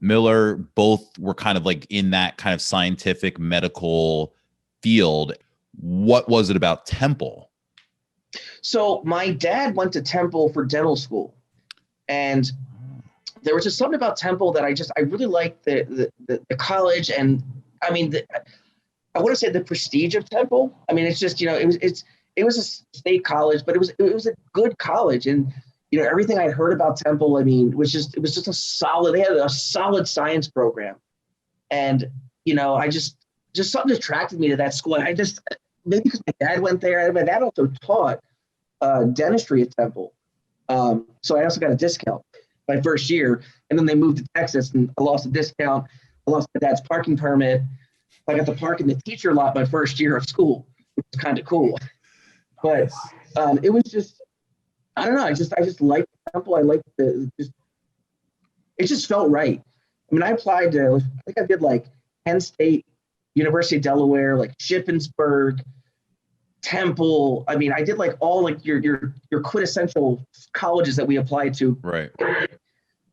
[SPEAKER 1] Miller both were kind of like in that kind of scientific medical field. What was it about Temple?
[SPEAKER 2] So my dad went to Temple for dental school, and there was just something about Temple that I really liked the college, and I mean I want to say the prestige of Temple. I mean, it's just it was a state college, but it was a good college, and everything I'd heard about Temple, I mean, it was just a solid. They had a solid science program, and I just something attracted me to that school. I just maybe because my dad went there. My dad also taught dentistry at Temple, so I also got a discount my first year, and then they moved to Texas, and I lost a discount. I lost my dad's parking permit. I got to park in the teacher lot my first year of school, which was kind of cool. But it was just, I don't know. I just liked Temple. I liked it just felt right. I mean, I applied to, I think I did like Penn State, University of Delaware, like Shippensburg, Temple. I mean, I did like all like your quintessential colleges that we applied to.
[SPEAKER 1] Right.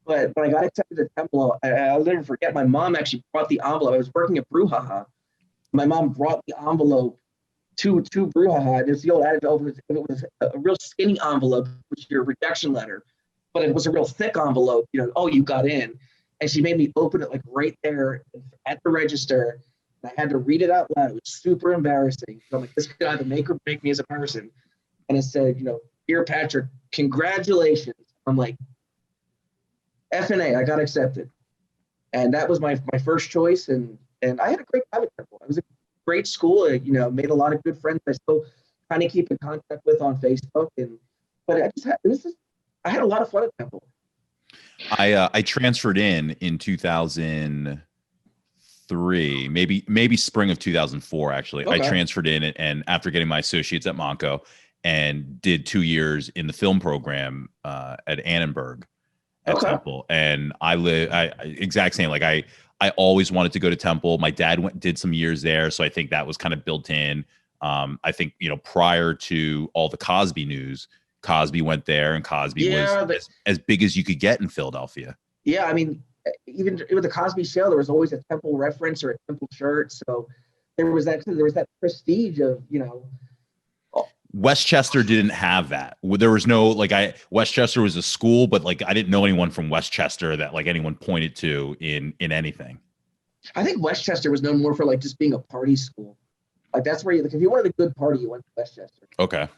[SPEAKER 2] But when I got accepted to Temple, I'll never forget. My mom actually brought the envelope. I was working at Brouhaha. My mom brought the envelope to Brouhaha. There's the old adage over it was a real skinny envelope, which is your rejection letter, but it was a real thick envelope. Oh, you got in, and she made me open it like right there at the register. And I had to read it out loud. It was super embarrassing. So I'm like, this could either make or break me as a person. And it said, dear Patrick, congratulations. I'm like, FNA, I got accepted. And that was my first choice. And I had a great time at Temple. It was a great school. I, made a lot of good friends. I still kind of keep in contact with on Facebook. But I had a lot of fun at Temple.
[SPEAKER 1] I transferred in 2003, maybe spring of 2004, actually. Okay. I transferred in and after getting my associates at Monco and did 2 years in the film program at Annenberg. At Temple, and I exact same. Like I always wanted to go to Temple. My dad did some years there, so I think that was kind of built in. I think prior to all the Cosby news, Cosby went there, and Cosby was as big as you could get in Philadelphia.
[SPEAKER 2] Yeah, I mean, even with the Cosby Show, there was always a Temple reference or a Temple shirt, so there was that prestige of
[SPEAKER 1] Westchester didn't have that. There was no Westchester was a school, but like I didn't know anyone from Westchester that like anyone pointed to in anything.
[SPEAKER 2] I think Westchester was known more for like just being a party school. Like that's where if you wanted a good party, you went to Westchester.
[SPEAKER 1] Okay.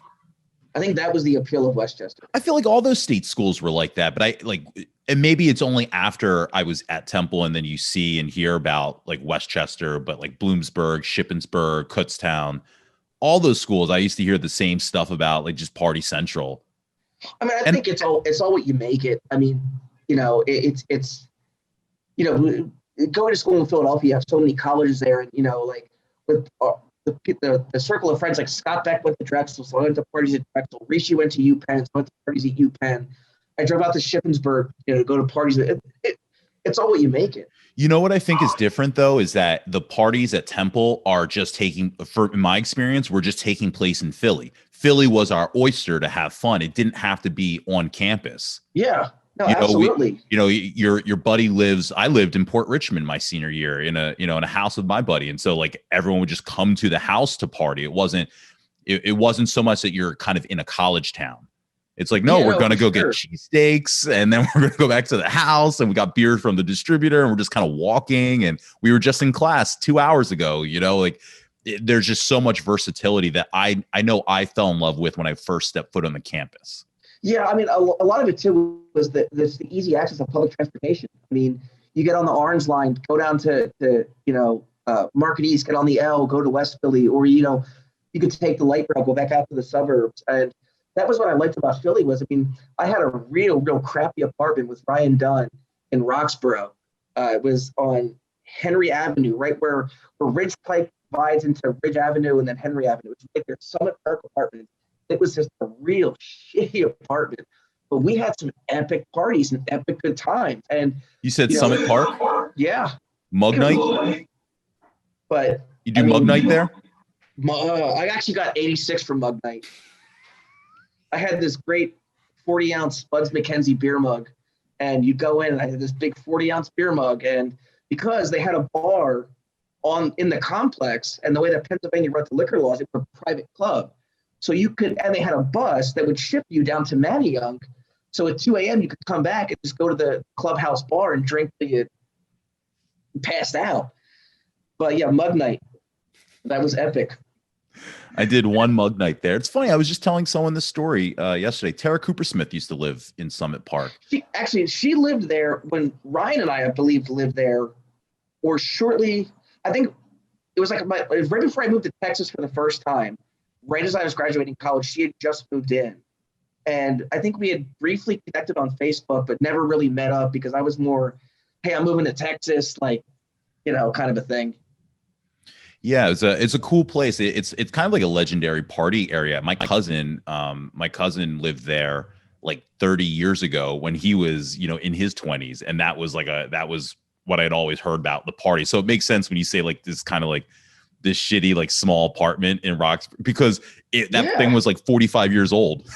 [SPEAKER 2] I think that was the appeal of Westchester.
[SPEAKER 1] I feel like all those state schools were like that, but and maybe it's only after I was at Temple and then you see and hear about like Westchester, but like Bloomsburg, Shippensburg, Kutztown. all those schools, I used to hear the same stuff about like just party central.
[SPEAKER 2] I mean, I think it's all what you make it. I mean, it's going to school in Philadelphia, you have so many colleges there, and like with the circle of friends, like Scott Beck went to Drexel, so I went to parties at Drexel. Rishi went to UPenn, so I went to parties at UPenn. I drove out to Shippensburg, to go to parties. It's all what you make it.
[SPEAKER 1] You know what I think is different though is that the parties at Temple are just in my experience, were just taking place in Philly. Philly was our oyster to have fun. It didn't have to be on campus.
[SPEAKER 2] Yeah, no, absolutely.
[SPEAKER 1] Your buddy I lived in Port Richmond my senior year in a house with my buddy. And so like everyone would just come to the house to party. It wasn't so much that you're kind of in a college town. It's like, no, we're going to go get cheesesteaks, and then we're going to go back to the house, and we got beer from the distributor, and we're just kind of walking, and we were just in class 2 hours ago, there's just so much versatility that I know I fell in love with when I first stepped foot on the campus.
[SPEAKER 2] Yeah, I mean, a lot of it too was the easy access of public transportation. I mean, you get on the Orange Line, go down to Market East, get on the L, go to West Philly, or you could take the light rail, go back out to the suburbs. And that was what I liked about Philly was, I mean, I had a real crappy apartment with Ryan Dunn in Roxborough. It was on Henry Avenue, right where Ridge Pike divides into Ridge Avenue and then Henry Avenue. It's right there, Summit Park apartment. It was just a real shitty apartment, but we had some epic parties and epic good times. And
[SPEAKER 1] you said Summit Park?
[SPEAKER 2] Yeah.
[SPEAKER 1] Mug night?
[SPEAKER 2] But
[SPEAKER 1] you do mug night there?
[SPEAKER 2] I actually got 86 for mug night. I had this great 40-ounce Spuds McKenzie beer mug, and you go in, and I had this big 40-ounce beer mug, and because they had a bar in the complex, and the way that Pennsylvania wrote the liquor laws, it was a private club. So and they had a bus that would ship you down to Manayunk. So at 2 a.m. you could come back and just go to the clubhouse bar and drink till you passed out. But yeah, mug night, that was epic.
[SPEAKER 1] I did one mug night there. It's funny. I was just telling someone this story yesterday. Tara Cooper Smith used to live in Summit Park.
[SPEAKER 2] She lived there when Ryan and I believe, lived there, or shortly. I think it was like it was right before I moved to Texas for the first time. Right as I was graduating college, she had just moved in, and I think we had briefly connected on Facebook, but never really met up because I was more, "Hey, I'm moving to Texas," kind of a thing.
[SPEAKER 1] Yeah, it's a cool place. It's kind of like a legendary party area. My cousin lived there like 30 years ago when he was, in his 20s, and that was what I'd always heard about the party. So it makes sense when you say like this kind of like this shitty like small apartment in Rocks, because thing was like 45 years old.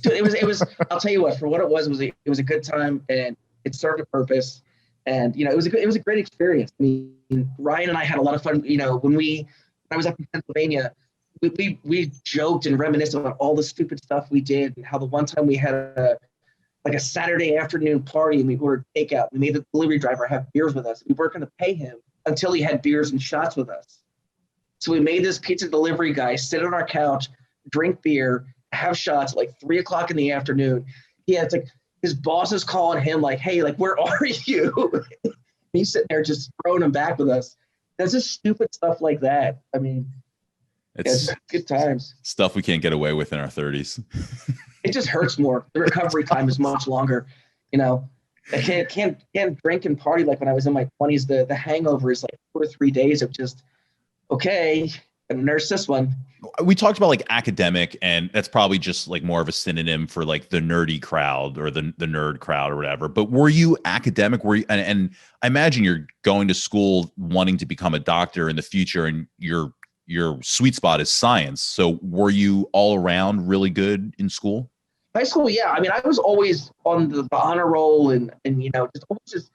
[SPEAKER 2] it was I'll tell you what, for what it was a good time, and it served a purpose. And it was a great experience. I mean, Ryan and I had a lot of fun. When I was up in Pennsylvania, we joked and reminisced about all the stupid stuff we did, and how the one time we had a Saturday afternoon party and we ordered takeout. We made the delivery driver have beers with us. We weren't going to pay him until he had beers and shots with us. So we made this pizza delivery guy sit on our couch, drink beer, have shots at like 3:00 in the afternoon. It's like his boss is calling him like, "Hey, like, where are you?" He's sitting there just throwing them back with us. That's just stupid stuff like that. I mean, it's good times.
[SPEAKER 1] Stuff we can't get away with in our 30s.
[SPEAKER 2] It just hurts more. The recovery time is much longer. I can't drink and party like when I was in my 20s. The hangover is like 2 or 3 days of just, okay, I'm gonna nurse this one.
[SPEAKER 1] We talked about like academic, and that's probably just like more of a synonym for like the nerdy crowd or the nerd crowd or whatever. But were you academic? Were you, and I imagine you're going to school wanting to become a doctor in the future, and your sweet spot is science. So were you all around really good in school?
[SPEAKER 2] High school, yeah. I mean, I was always on the honor roll, and just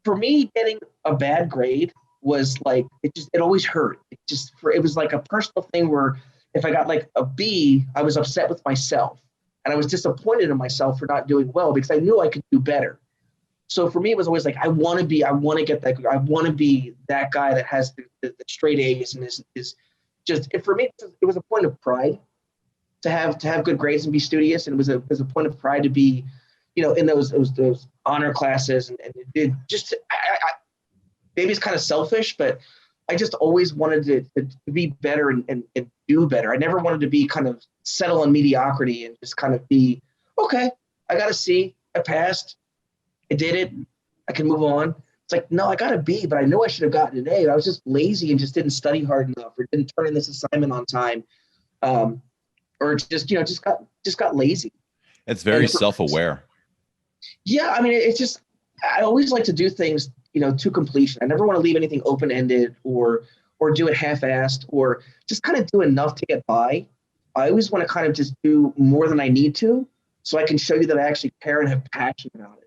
[SPEAKER 2] for me, getting a bad grade was like, it always hurt. It was like a personal thing where if I got like a B, I was upset with myself, and I was disappointed in myself for not doing well because I knew I could do better. So for me, it was always like, I want to be that guy that has the straight A's and is just, for me, it was a point of pride to have good grades and be studious. And it was a point of pride to be, in those honor classes, and it just, maybe it's kind of selfish, but I just always wanted to be better and do do better. I never wanted to be kind of settle on mediocrity and just kind of be, okay, I got a C, I passed, I did it, I can move on. It's like, no, I got a B, but I know I should have gotten an A. I was just lazy and just didn't study hard enough, or didn't turn in this assignment on time, or just got lazy.
[SPEAKER 1] It's very self-aware.
[SPEAKER 2] Yeah, I mean, it's just, I always like to do things, to completion. I never want to leave anything open-ended or do it half-assed, or just kind of do enough to get by. I always want to kind of just do more than I need to, so I can show you that I actually care and have passion about it,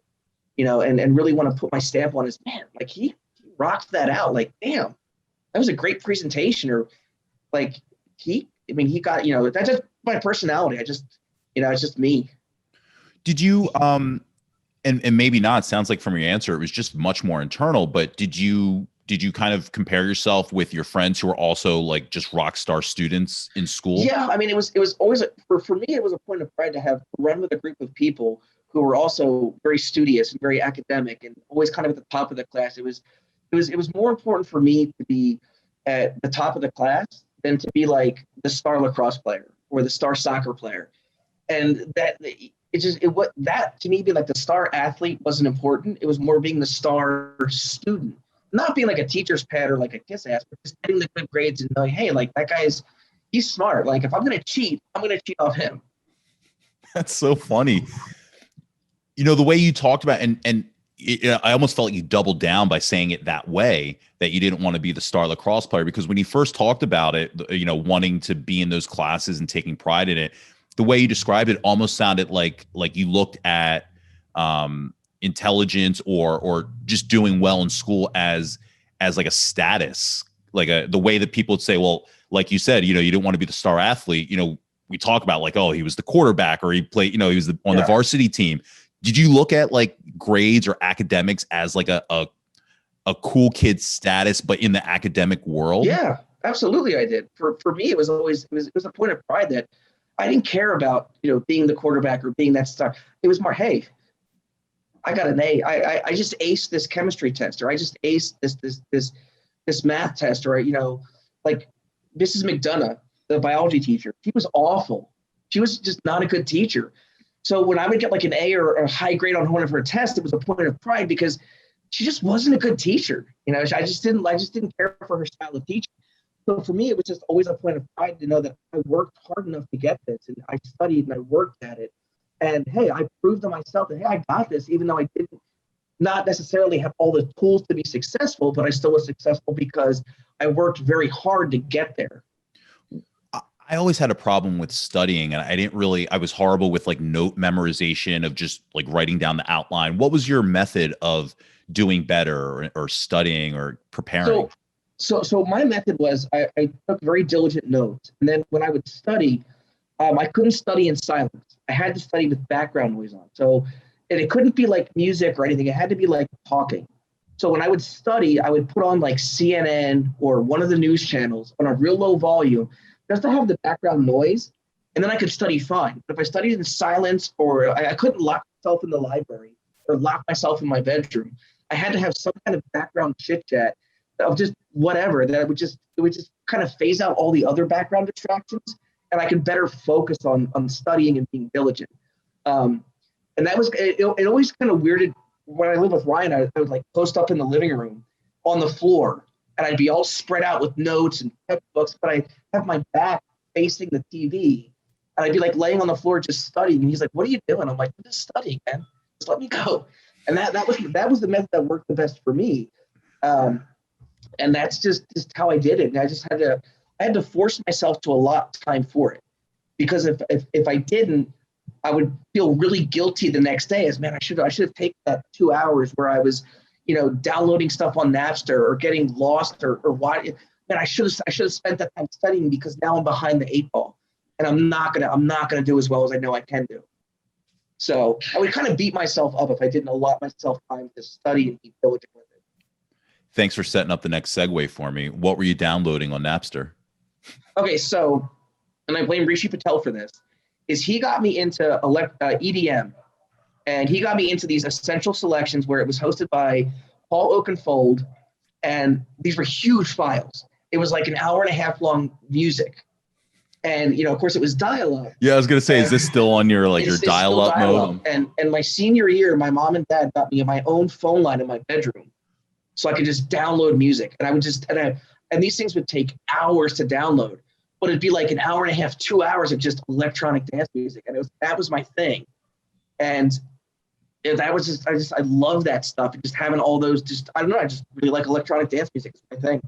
[SPEAKER 2] and really want to put my stamp on his, man, like he rocked that out. Like, damn, that was a great presentation. Or like he got, that's just my personality. It's just me.
[SPEAKER 1] Did you, and maybe not, sounds like from your answer, it was just much more internal, but did you kind of compare yourself with your friends who were also like just rock star students in school?
[SPEAKER 2] Yeah. I mean, it was always, for me, it was a point of pride to run with a group of people who were also very studious and very academic and always kind of at the top of the class. It was more important for me to be at the top of the class than to be like the star lacrosse player or the star soccer player. And that to me, being like the star athlete wasn't important. It was more being the star student, not being like a teacher's pet or like a kiss ass, but just getting the good grades and knowing, hey, like that he's smart. Like if I'm going to cheat, I'm going to cheat off him.
[SPEAKER 1] That's so funny. The way you talked about, I almost felt like you doubled down by saying it that way, that you didn't want to be the star lacrosse player, because when you first talked about it, wanting to be in those classes and taking pride in it, the way you described it almost sounded like you looked at intelligence or just doing well in school as like a status, like the way that people would say, well, like you said, you didn't want to be the star athlete. We talk about like, oh, he was the quarterback, or he played, he was on the varsity team. Did you look at like grades or academics as like a cool kid status, but in the academic world?
[SPEAKER 2] Yeah, absolutely. I did. For me, it was a point of pride that I didn't care about, being the quarterback or being that star. It was more, hey, I got an A. I just aced this chemistry test, or I just aced this math test, or, like Mrs. McDonough, the biology teacher, she was awful. She was just not a good teacher. So when I would get like an A or a high grade on one of her tests, it was a point of pride because she just wasn't a good teacher. I just didn't care for her style of teaching. So for me, it was just always a point of pride to know that I worked hard enough to get this, and I studied and I worked at it. And hey, I proved to myself that, hey, I got this, even though I didn't not necessarily have all the tools to be successful, but I still was successful because I worked very hard to get there.
[SPEAKER 1] I always had a problem with studying, and I was horrible with like note memorization of just like writing down the outline. What was your method of doing better or studying or preparing?
[SPEAKER 2] So my method was I took very diligent notes. And then when I would study, I couldn't study in silence. I had to study with background noise on. And it couldn't be like music or anything. It had to be like talking. So when I would study, I would put on like CNN or one of the news channels on a real low volume, just to have the background noise, and then I could study fine. But if I studied in silence, or I couldn't lock myself in the library or lock myself in my bedroom, I had to have some kind of background chit chat of just whatever that would just kind of phase out all the other background distractions, and I could better focus on studying and being diligent. And that was it always kind of weirded when I lived with Ryan. I would like post up in the living room on the floor, and I'd be all spread out with notes and textbooks, but I have my back facing the TV, and I'd be like laying on the floor just studying. And he's like, "What are you doing?" I'm like, "I'm just studying, man. Just let me go." And that was the method that worked the best for me. And that's just how I did it. And I had to force myself to allot time for it, because if I didn't, I would feel really guilty the next day as, man, I should have taken that 2 hours where I was, downloading stuff on Napster or getting lost or why, man, I should have spent that time studying, because now I'm behind the 8 ball and I'm not gonna do as well as I know I can do. So I would kind of beat myself up if I didn't allot myself time to study and be diligent with it.
[SPEAKER 1] Thanks for setting up the next segue for me. What were you downloading on Napster?
[SPEAKER 2] Okay, so, and I blame Rishi Patel for this, is he got me into EDM, and he got me into these essential selections where it was hosted by Paul Oakenfold, and these were huge files. It was like an hour and a half long music. And, of course it was dial-up.
[SPEAKER 1] Yeah, I was gonna say, is this still on your your dial-up mode?
[SPEAKER 2] And my senior year, my mom and dad got me my own phone line in my bedroom, so I could just download music. And I would just and these things would take hours to download, but it'd be like an hour and a half, 2 hours of just electronic dance music, and that was my thing. And that was just I love that stuff. And just having all those, I don't know, I just really like electronic dance music. It's my thing.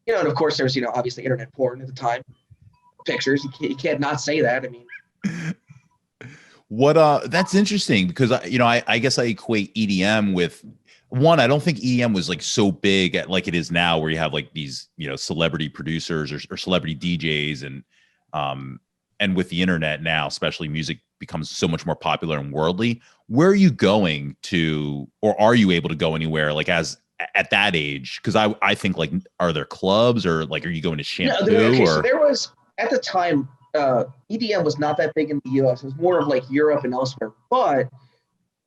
[SPEAKER 2] And of course there's obviously internet porn at the time. Pictures, you can't not say that. I mean,
[SPEAKER 1] what that's interesting, because I guess I equate EDM with one. I don't think EDM was like so big at like it is now, where you have like these celebrity producers or celebrity DJs, and with the internet now, especially, music becomes so much more popular and worldly. Where are you going to, or are you able to go anywhere like at that age? Because I think, like, are there clubs, or like, are you going to Shampoo?
[SPEAKER 2] Okay, so there was, at the time, EDM was not that big in the US. It was more of like Europe and elsewhere. But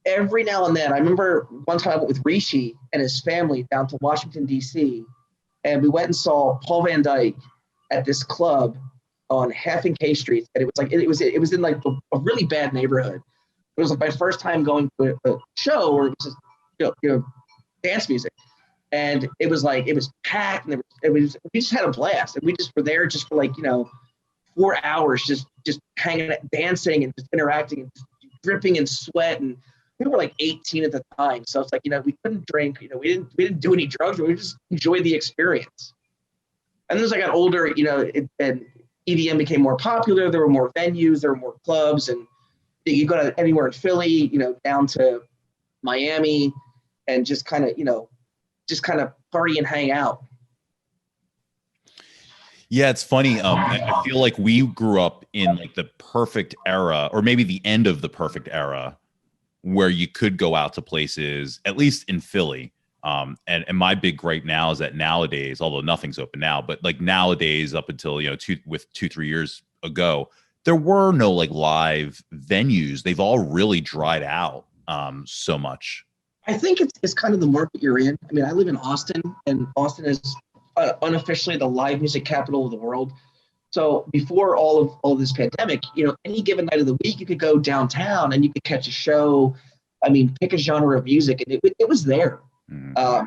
[SPEAKER 2] every now and then, I remember one time I went with Rishi and his family down to Washington, D.C., and we went and saw Paul Van Dyke at this club on Half and K Street. And it was like, it was in like a really bad neighborhood. It was like my first time going to a show where it was just, dance music. And it was packed, and we just had a blast. And we just were there just for 4 hours, just hanging out, dancing and just interacting and just dripping in sweat. And we were like 18 at the time. So it's like, we couldn't drink, we didn't do any drugs, we just enjoyed the experience. And then as I got older, and EDM became more popular, there were more venues, there were more clubs, and you go to anywhere in Philly, down to Miami, and just kind of party and hang out.
[SPEAKER 1] Yeah, it's funny. I feel like we grew up in like the perfect era, or maybe the end of the perfect era, where you could go out to places, at least in Philly. And my big gripe now is that nowadays, although nothing's open now, but like nowadays, up until 2-3 years ago, there were no like live venues. They've all really dried out so much.
[SPEAKER 2] I think it's kind of the market you're in. I mean, I live in Austin, and Austin is unofficially the live music capital of the world. So before all of this pandemic, any given night of the week, you could go downtown and you could catch a show. I mean, pick a genre of music, and it was there. Mm-hmm.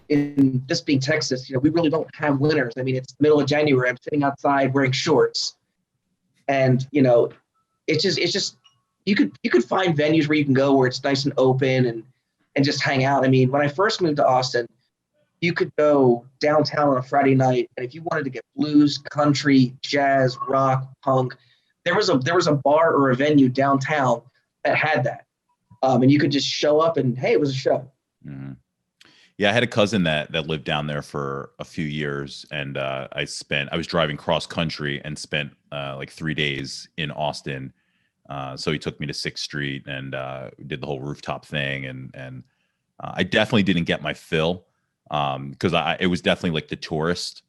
[SPEAKER 2] In this being Texas, we really don't have winters. I mean, it's the middle of January. I'm sitting outside wearing shorts, and it's just. You could find venues where you can go where it's nice and open and just hang out. I mean, when I first moved to Austin, you could go downtown on a Friday night, and if you wanted to get blues, country, jazz, rock, punk, there was a bar or a venue downtown that had that, and you could just show up and, hey, it was a show.
[SPEAKER 1] Mm-hmm. Yeah, I had a cousin that lived down there for a few years, and I was driving cross country and spent like 3 days in Austin. So he took me to 6th Street and did the whole rooftop thing, and I definitely didn't get my fill, because it was definitely like the tourist,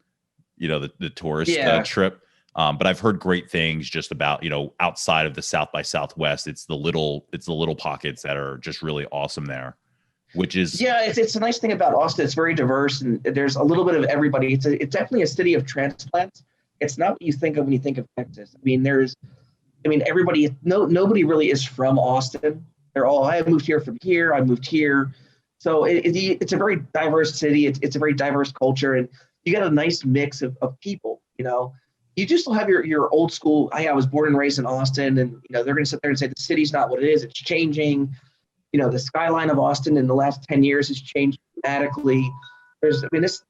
[SPEAKER 1] the tourist trip. But I've heard great things just about outside of the South by Southwest. It's the little pockets that are just really awesome there, which is
[SPEAKER 2] it's a nice thing about Austin. It's very diverse, and there's a little bit of everybody. It's definitely a city of transplants. It's not what you think of when you think of Texas. Everybody, nobody really is from Austin. They're all, I moved here from here, I moved here. So it's a very diverse city. It's a very diverse culture, and you got a nice mix of people. You just still have your old school, I was born and raised in Austin, and they're going to sit there and say the city's not what it is. It's changing. The skyline of Austin in the last 10 years has changed dramatically. This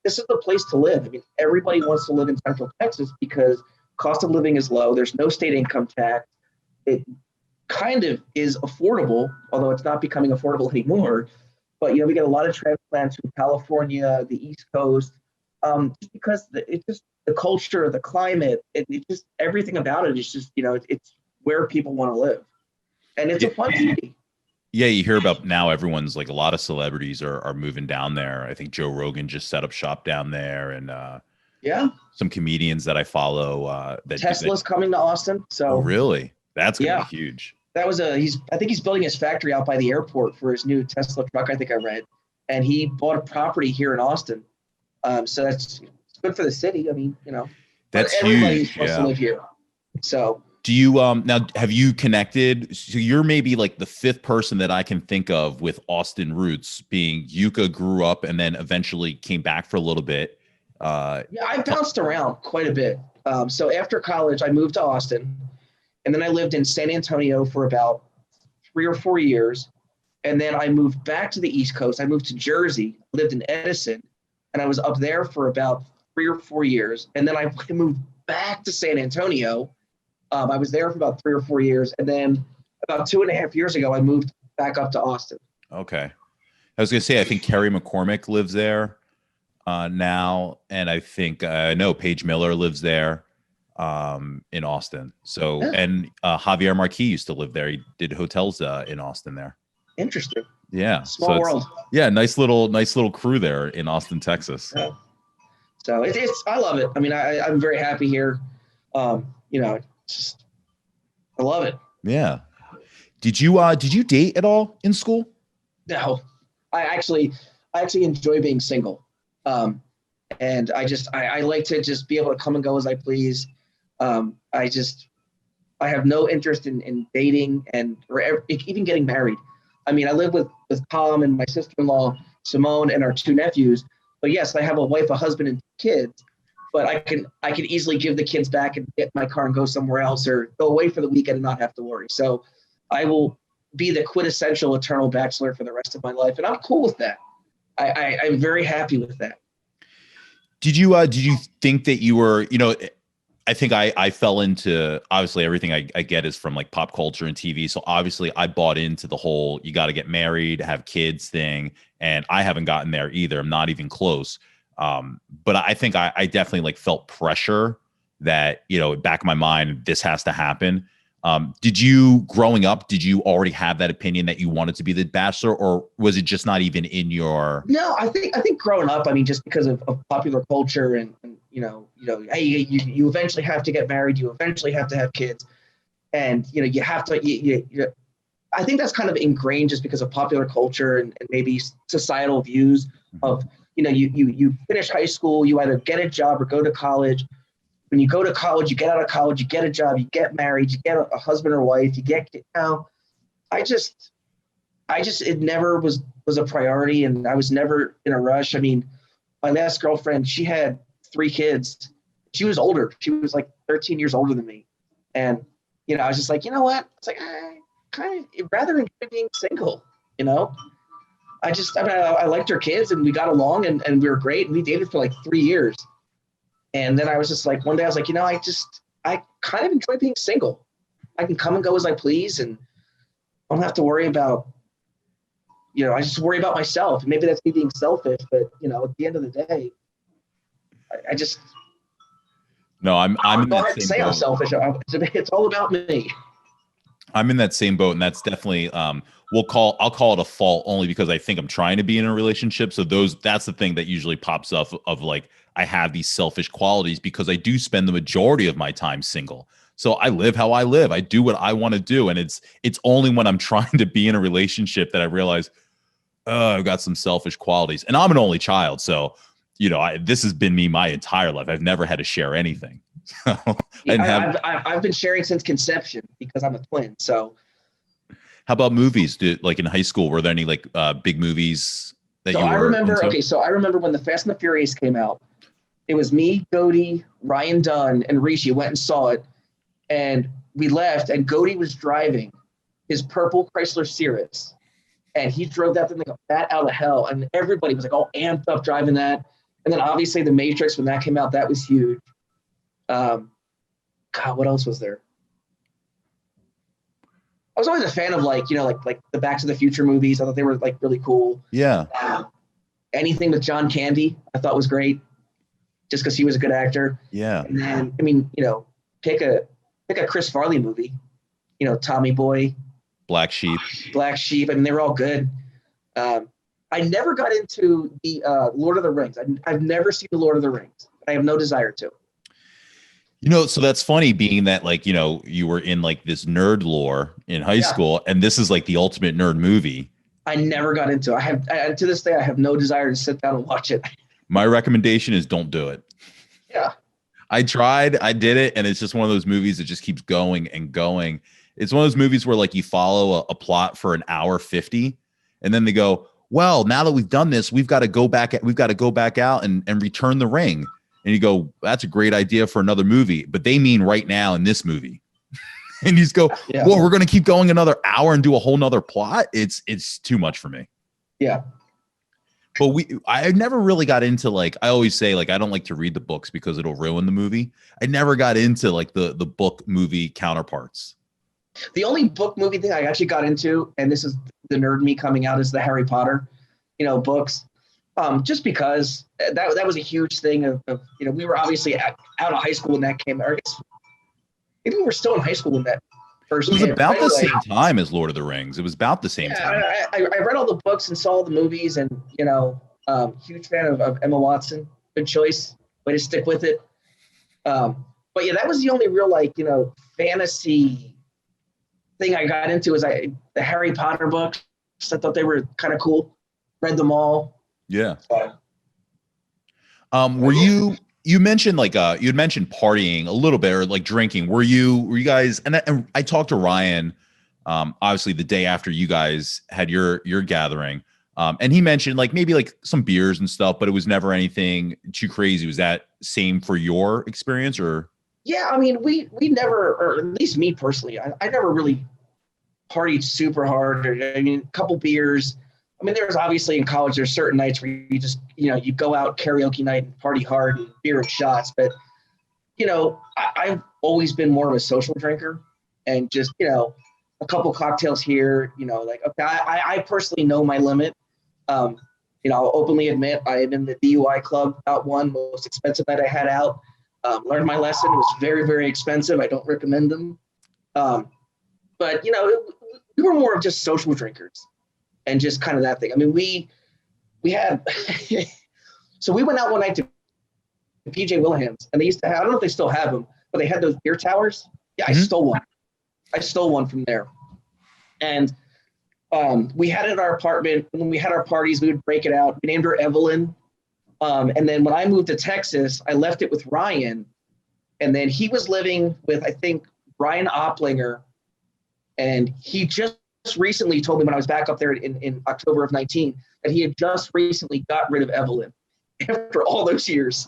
[SPEAKER 2] is the place to live. Everybody wants to live in Central Texas because cost of living is low. There's no state income tax. It kind of is affordable, although it's not becoming affordable anymore. But we get a lot of transplants from California, the East Coast, just because it's just the culture, the climate, it just everything about it is just it's where people want to live, and it's a fun city.
[SPEAKER 1] Yeah, you hear about now everyone's like a lot of celebrities are moving down there. I think Joe Rogan just set up shop down there, and some comedians that I follow.
[SPEAKER 2] Tesla's coming to Austin. So
[SPEAKER 1] oh, really? That's gonna be huge.
[SPEAKER 2] That was I think he's building his factory out by the airport for his new Tesla truck, I think I read. And he bought a property here in Austin. So that's good for the city. I mean,
[SPEAKER 1] That's
[SPEAKER 2] everybody's
[SPEAKER 1] huge.
[SPEAKER 2] supposed to live here. So
[SPEAKER 1] Do you now have you connected? So you're maybe like the fifth person that I can think of with Austin roots, being Yuka grew up and then eventually came back for a little bit.
[SPEAKER 2] yeah, I bounced around quite a bit. So after college, I moved to Austin, and then I lived in San Antonio for about 3 or 4 years. And then I moved back to the East Coast. I moved to Jersey, lived in Edison, and I was up there for about 3 or 4 years. And then I moved back to San Antonio. I was there for about 3 or 4 years. And then about 2.5 years ago, I moved back up to Austin.
[SPEAKER 1] Okay. I was going to say, I think Kerry McCormick lives there now. And I think, no, Paige Miller lives there in Austin. So,
[SPEAKER 2] Yeah.
[SPEAKER 1] and Javier Marquis used to live there. He did hotels in Austin there.
[SPEAKER 2] Interesting.
[SPEAKER 1] Yeah.
[SPEAKER 2] Small world.
[SPEAKER 1] Yeah. Nice little crew there in Austin, Texas.
[SPEAKER 2] Yeah. So it's I love it. I mean, I'm very happy here. Just, I love it.
[SPEAKER 1] Yeah. Did you date at all in school?
[SPEAKER 2] No, I actually enjoy being single. And I like to just be able to come and go as I please. I have no interest in dating or even getting married. I mean, I live with Tom and my sister-in-law, Simone, and our 2 nephews. But yes, I have a wife, a husband, and kids. But I can easily give the kids back and get my car and go somewhere else or go away for the weekend and not have to worry. So I will be the quintessential eternal bachelor for the rest of my life. And I'm cool with that. I'm very happy with that.
[SPEAKER 1] Did you think that you were, I think I fell into, obviously everything I get is from like pop culture and TV. So obviously I bought into the whole, you got to get married, have kids thing. And I haven't gotten there either. I'm not even close. But I think I definitely like felt pressure that, back in my mind, this has to happen. Growing up, did you already have that opinion that you wanted to be the bachelor, or was it just not even in your?
[SPEAKER 2] No, I think growing up, I mean, just because of popular culture and hey, you eventually have to get married, you eventually have to have kids, and you have to. I think that's kind of ingrained just because of popular culture and maybe societal views of you finish high school, you either get a job or go to college. When you go to college, you get out of college, you get a job, you get married, you get a husband or wife, you get, it never was a priority, and I was never in a rush. I mean, my last girlfriend, she had 3 kids. She was older. She was like 13 years older than me. And, I was just like, you know what? It's like, I kind of rather enjoy being single, I liked her kids and we got along and we were great. And we dated for like 3 years. And then I was just like, one day I was like, I kind of enjoy being single. I can come and go as I please. And I don't have to worry about, I just worry about myself. Maybe that's me being selfish, but at the end of the day, I just.
[SPEAKER 1] No, I'm in that same boat.
[SPEAKER 2] I'm selfish. It's all about me.
[SPEAKER 1] I'm in that same boat, and that's definitely I'll call it a fault only because I think I'm trying to be in a relationship. So that's the thing that usually pops up of like I have these selfish qualities because I do spend the majority of my time single. So I live how I live. I do what I want to do, and it's only when I'm trying to be in a relationship that I realize, I've got some selfish qualities, and I'm an only child, so. This has been me my entire life. I've never had to share anything.
[SPEAKER 2] I've been sharing since conception because I'm a twin. So,
[SPEAKER 1] how about movies? Like in high school, were there any like big movies that you were?
[SPEAKER 2] I remember.
[SPEAKER 1] Into?
[SPEAKER 2] Okay, so I remember when the Fast and the Furious came out. It was me, Cody, Ryan Dunn, and Rishi went and saw it, and we left. And Cody was driving his purple Chrysler Cirrus, and he drove that thing like a bat out of hell, and everybody was like all amped up driving that. And then obviously The Matrix, when that came out, that was huge. God, what else was there? I was always a fan of like the Back to the Future movies. I thought they were like really cool.
[SPEAKER 1] Yeah.
[SPEAKER 2] Anything with John Candy, I thought was great, just because he was a good actor.
[SPEAKER 1] Yeah.
[SPEAKER 2] And then pick a Chris Farley movie. Tommy Boy,
[SPEAKER 1] Black Sheep.
[SPEAKER 2] I mean, they were all good. I never got into the Lord of the Rings. I've never seen the Lord of the Rings. I have no desire to.
[SPEAKER 1] So that's funny being that like, you were in like this nerd lore in high school, and this is like the ultimate nerd movie.
[SPEAKER 2] I never got into it. To this day, I have no desire to sit down and watch it.
[SPEAKER 1] My recommendation is don't do it.
[SPEAKER 2] Yeah.
[SPEAKER 1] I tried, I did it, and it's just one of those movies that just keeps going and going. It's one of those movies where like you follow a plot for an hour 50, and then they go, well, now that we've done this, we've got to go back out and return the ring. And you go, that's a great idea for another movie, but they mean right now in this movie. And you just go,
[SPEAKER 2] Yeah.
[SPEAKER 1] well, we're going to keep going another hour and do a whole nother plot. It's too much for me.
[SPEAKER 2] Yeah.
[SPEAKER 1] But I never really got into, like, I always say, like, I don't like to read the books because it'll ruin the movie. I never got into like the book movie counterparts.
[SPEAKER 2] The only book movie thing I actually got into, and this is the nerd me coming out, is the Harry Potter, books. Just because that was a huge thing of we were obviously out of high school when that came out. I guess maybe we were still in high school when that first
[SPEAKER 1] It was
[SPEAKER 2] came.
[SPEAKER 1] about the same time as Lord of the Rings. It was about the same time.
[SPEAKER 2] I read all the books and saw all the movies, and huge fan of Emma Watson. Good choice. Way to stick with it. But yeah, that was the only real fantasy thing I got into was the Harry Potter books. I thought they were kind of cool. Read them all.
[SPEAKER 1] Yeah. Were you mentioned you had mentioned partying a little bit, or like drinking. Were you guys, and I talked to Ryan, obviously the day after you guys had your gathering. And he mentioned like maybe like some beers and stuff, but it was never anything too crazy. Was that same for your experience, or?
[SPEAKER 2] Yeah, I mean, we never, or at least me personally, I never really partied super hard. A couple beers. I mean, there's obviously in college, there's certain nights where you just, you go out karaoke night and party hard and beer and shots. But, I've always been more of a social drinker, and just, a couple cocktails here, okay, I personally know my limit. I'll openly admit I am in the DUI club, about one most expensive night I had out. Learned my lesson. It was very, very expensive. I don't recommend them. But, we were more of just social drinkers. And just kind of that thing. I mean, we had, so we went out one night to PJ Williams, and they used to have, I don't know if they still have them, but they had those beer towers. Yeah, I stole one. I stole one from there. And we had it in our apartment. When we had our parties, we would break it out. We named her Evelyn. And then when I moved to Texas, I left it with Ryan. And then he was living with, I think, Brian Opplinger. And he just recently told me when I was back up there in October of 19 that he had just recently got rid of Evelyn after all those years.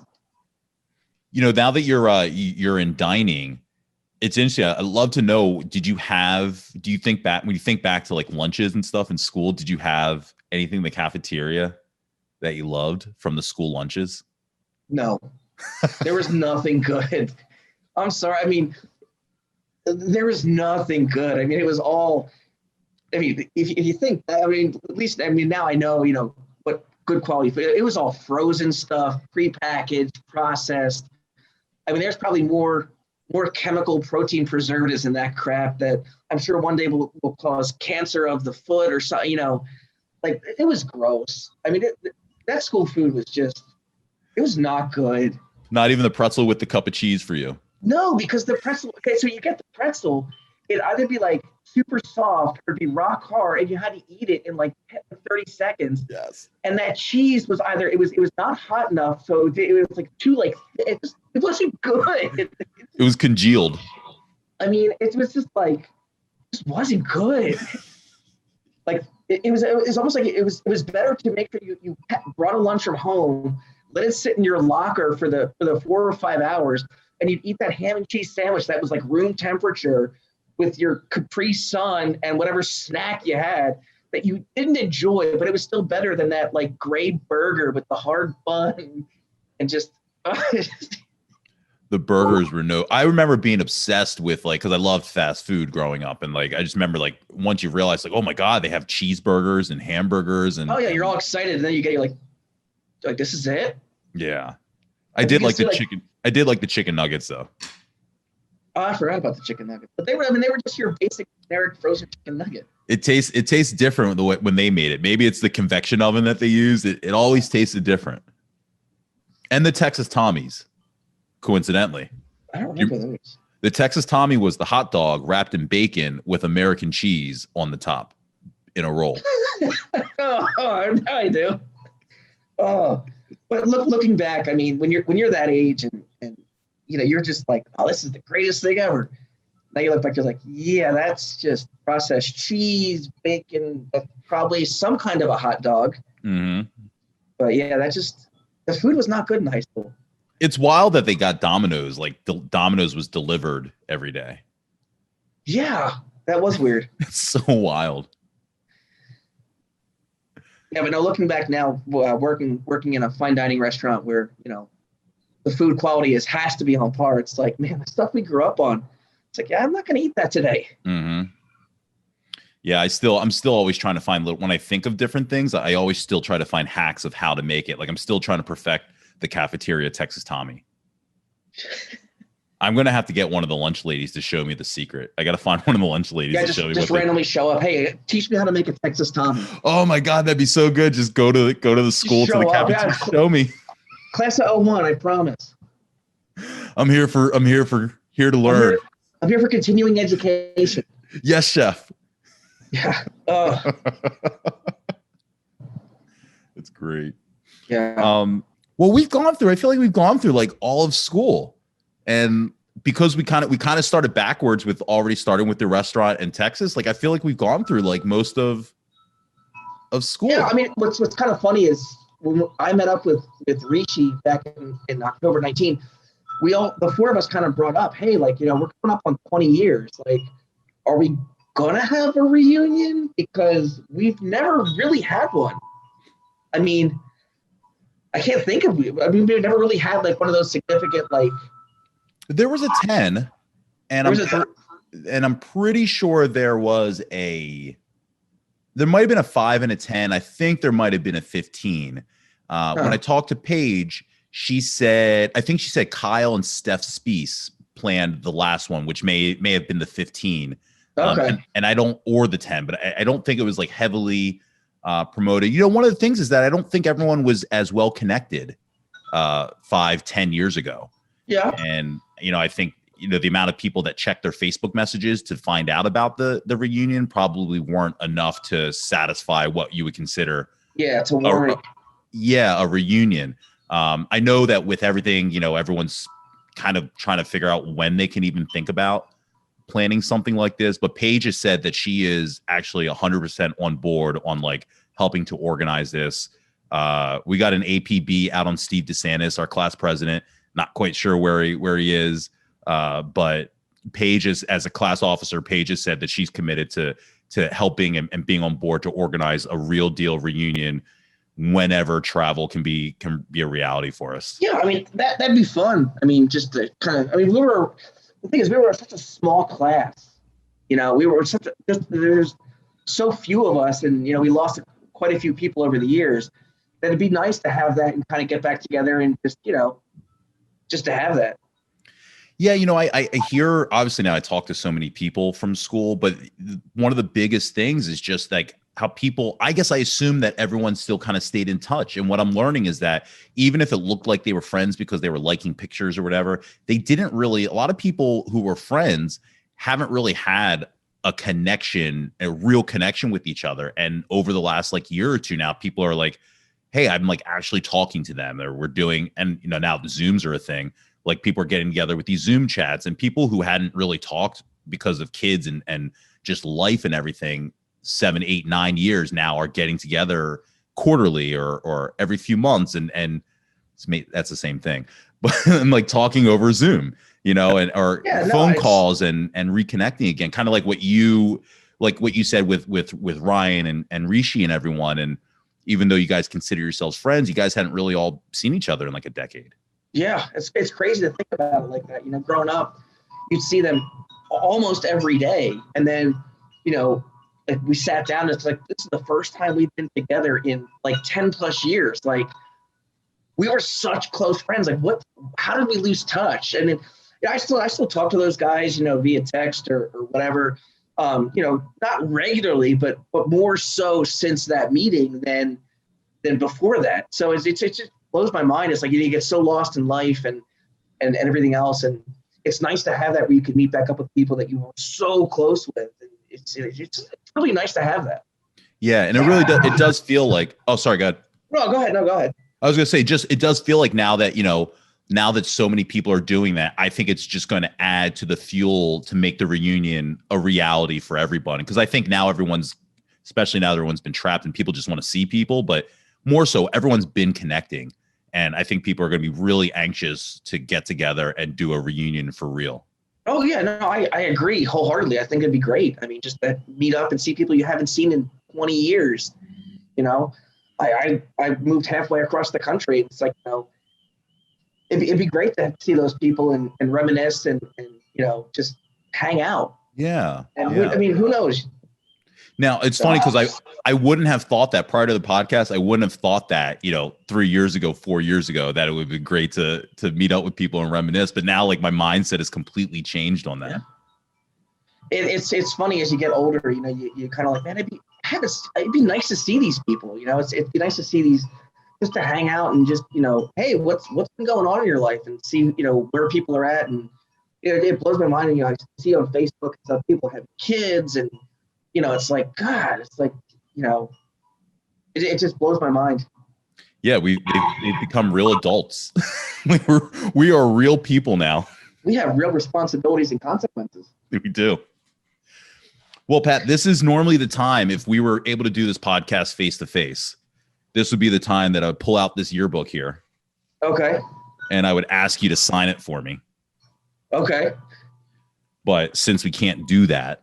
[SPEAKER 1] Now that you're in dining, it's interesting. I'd love to know, do you think back, when you think back to like lunches and stuff in school, did you have anything in the cafeteria that you loved from the school lunches?
[SPEAKER 2] No, there was nothing good. I'm sorry. I mean, there was nothing good. I mean, it was all, if you think, at least, now I know, what good quality food. It was all frozen stuff, prepackaged, processed. I mean, there's probably more chemical protein preservatives in that crap that I'm sure one day will cause cancer of the foot or something, like it was gross. I mean, that school food was it was not good.
[SPEAKER 1] Not even the pretzel with the cup of cheese for you.
[SPEAKER 2] No, because the pretzel, okay, so you get the pretzel, it'd either be like super soft or it'd be rock hard, and you had to eat it in like 30 seconds.
[SPEAKER 1] Yes. And
[SPEAKER 2] that cheese was either, it was not hot enough, so it was like too it wasn't good.
[SPEAKER 1] It was congealed.
[SPEAKER 2] I mean, it was just like, it just wasn't good. Like it was almost like it was better to make sure you brought a lunch from home, let it sit in your locker for the 4 or 5 hours, and you'd eat that ham and cheese sandwich that was like room temperature with your Capri Sun and whatever snack you had that you didn't enjoy, but it was still better than that like gray burger with the hard bun and just.
[SPEAKER 1] The burgers were I remember being obsessed with like, because I loved fast food growing up, and like I just remember like once you realize like, oh my God, they have cheeseburgers and hamburgers and.
[SPEAKER 2] Oh yeah, you're all excited, and then you get like this is it.
[SPEAKER 1] Yeah, I did like the chicken. I did like the chicken nuggets though.
[SPEAKER 2] Oh, I forgot about the chicken nuggets, but they were just your basic generic frozen chicken nugget.
[SPEAKER 1] It tastes different when they made it. Maybe it's the convection oven that they used. It always tasted different. And the Texas Tommies, coincidentally.
[SPEAKER 2] I don't remember those.
[SPEAKER 1] The Texas Tommy was the hot dog wrapped in bacon with American cheese on the top in a roll.
[SPEAKER 2] Oh, now I do. Oh, But looking back, I mean, when you're that age and you're just like, oh, this is the greatest thing ever. Now you look back, you're like, yeah, that's just processed cheese, bacon, probably some kind of a hot dog.
[SPEAKER 1] Mm-hmm.
[SPEAKER 2] But yeah, the food was not good in high school.
[SPEAKER 1] It's wild that they got Domino's. Like Domino's was delivered every day.
[SPEAKER 2] Yeah, that was weird.
[SPEAKER 1] It's so wild.
[SPEAKER 2] Yeah, but no, looking back now, working in a fine dining restaurant where the food quality has to be on par. It's like, man, the stuff we grew up on. It's like, yeah, I'm not going to eat that today.
[SPEAKER 1] Mm-hmm. Yeah, I'm still always trying to find when I think of different things, I always still try to find hacks of how to make it. Like I'm still trying to perfect the cafeteria Texas Tommy. I'm going to have to get one of the lunch ladies to show me the secret. I got to find one of the lunch ladies to show me.
[SPEAKER 2] Just randomly show up. Hey, teach me how to make a Texas Tommy.
[SPEAKER 1] Oh my God, that'd be so good. Just go to the school, to the cafeteria. Yeah. Show me.
[SPEAKER 2] Class of 01, I promise.
[SPEAKER 1] I'm here to learn.
[SPEAKER 2] I'm here for continuing education.
[SPEAKER 1] Yes, chef.
[SPEAKER 2] Yeah.
[SPEAKER 1] It's great.
[SPEAKER 2] Yeah.
[SPEAKER 1] Well, I feel like we've gone through like all of school. And because we kind of started backwards with already starting with the restaurant in Texas, like I feel like we've gone through like most of school.
[SPEAKER 2] Yeah, I mean, what's kind of funny is when I met up with Rishi back in October 19, the four of us kind of brought up, hey, like, we're coming up on 20 years. Like, are we gonna have a reunion? Because we've never really had one. I mean, I can't think of we've never really had like one of those significant like.
[SPEAKER 1] There was a 10, and I'm pretty sure there might have been a 5 and a 10. I think there might have been a 15. When I talked to Paige, she said Kyle and Steph Spees planned the last one, which may have been the 15.
[SPEAKER 2] Okay.
[SPEAKER 1] And I don't, or the 10, but I don't think it was like heavily promoted. One of the things is that I don't think everyone was as well connected 5-10 years ago.
[SPEAKER 2] Yeah.
[SPEAKER 1] And, I think, the amount of people that checked their Facebook messages to find out about the reunion probably weren't enough to satisfy what you would consider.
[SPEAKER 2] Yeah, it's a warrant.
[SPEAKER 1] A reunion. I know that with everything, everyone's kind of trying to figure out when they can even think about planning something like this. But Paige has said that she is actually 100% on board on like helping to organize this. We got an APB out on Steve DeSantis, our class president. Not quite sure where he is, but Paige is, as a class officer, Paige has said that she's committed to helping and being on board to organize a real deal reunion whenever travel can be a reality for us.
[SPEAKER 2] Yeah, I mean that'd be fun. I mean, just to kind of, the thing is we were such a small class. We were there's so few of us, and we lost quite a few people over the years. That it'd be nice to have that and kind of get back together and just to have that.
[SPEAKER 1] Yeah, I hear, obviously now I talk to so many people from school, but one of the biggest things is just like how people, I guess I assume that everyone still kind of stayed in touch. And what I'm learning is that even if it looked like they were friends because they were liking pictures or whatever, they didn't really, a lot of people who were friends haven't really had a real connection with each other. And over the last like year or two now, people are like, hey, I'm like actually talking to them, or we're doing, and now the Zooms are a thing. Like people are getting together with these Zoom chats, and people who hadn't really talked because of kids and just life and everything 7, 8, 9 years now are getting together quarterly or every few months. And that's the same thing, but I'm like talking over Zoom, phone calls and reconnecting again. Kind of like what you said with Ryan and Rishi and everyone. And even though you guys consider yourselves friends, you guys hadn't really all seen each other in like a decade.
[SPEAKER 2] Yeah, it's crazy to think about it like that. Growing up, you'd see them almost every day. And then, like we sat down, it's like, this is the first time we've been together in like 10 plus years. Like we were such close friends. Like how did we lose touch? And then I still talk to those guys, via text or whatever. Not regularly, but more so since that meeting than before that. So it just blows my mind. It's like you get so lost in life and everything else, and it's nice to have that where you can meet back up with people that you were so close with. And it's really nice to have that.
[SPEAKER 1] Yeah, and it really does. It does feel like. Oh, sorry, go ahead.
[SPEAKER 2] No, go ahead.
[SPEAKER 1] I was going to say, just, it does feel like now that, now that so many people are doing that, I think it's just going to add to the fuel to make the reunion a reality for everyone. Because I think now especially now that everyone's been trapped and people just want to see people, but more so everyone's been connecting. And I think people are going to be really anxious to get together and do a reunion for real.
[SPEAKER 2] Oh yeah, no, I agree wholeheartedly. I think it'd be great. I mean, just that meet up and see people you haven't seen in 20 years. I moved halfway across the country. It's like, it'd be great to see those people and reminisce and just hang out.
[SPEAKER 1] Yeah.
[SPEAKER 2] And who knows?
[SPEAKER 1] Now it's funny because I wouldn't have thought that prior to the podcast. I wouldn't have thought that 3 years ago, 4 years ago, that it would be great to meet up with people and reminisce. But now, like, my mindset has completely changed on that.
[SPEAKER 2] Yeah. It's funny as you get older. You kind of like, man, it'd be nice to see these people. It'd be nice to see these, just to hang out and just hey, what's been going on in your life, and see where people are at. And it blows my mind. And I see on Facebook and stuff, people have kids, and it's like, God, it's like, it just blows my mind.
[SPEAKER 1] Yeah, they've become real adults. we are real people now.
[SPEAKER 2] We have real responsibilities and consequences.
[SPEAKER 1] We do. Well, Pat, this is normally the time, if we were able to do this podcast face to face, this would be the time that I would pull out this yearbook here.
[SPEAKER 2] Okay.
[SPEAKER 1] And I would ask you to sign it for me.
[SPEAKER 2] Okay.
[SPEAKER 1] But since we can't do that,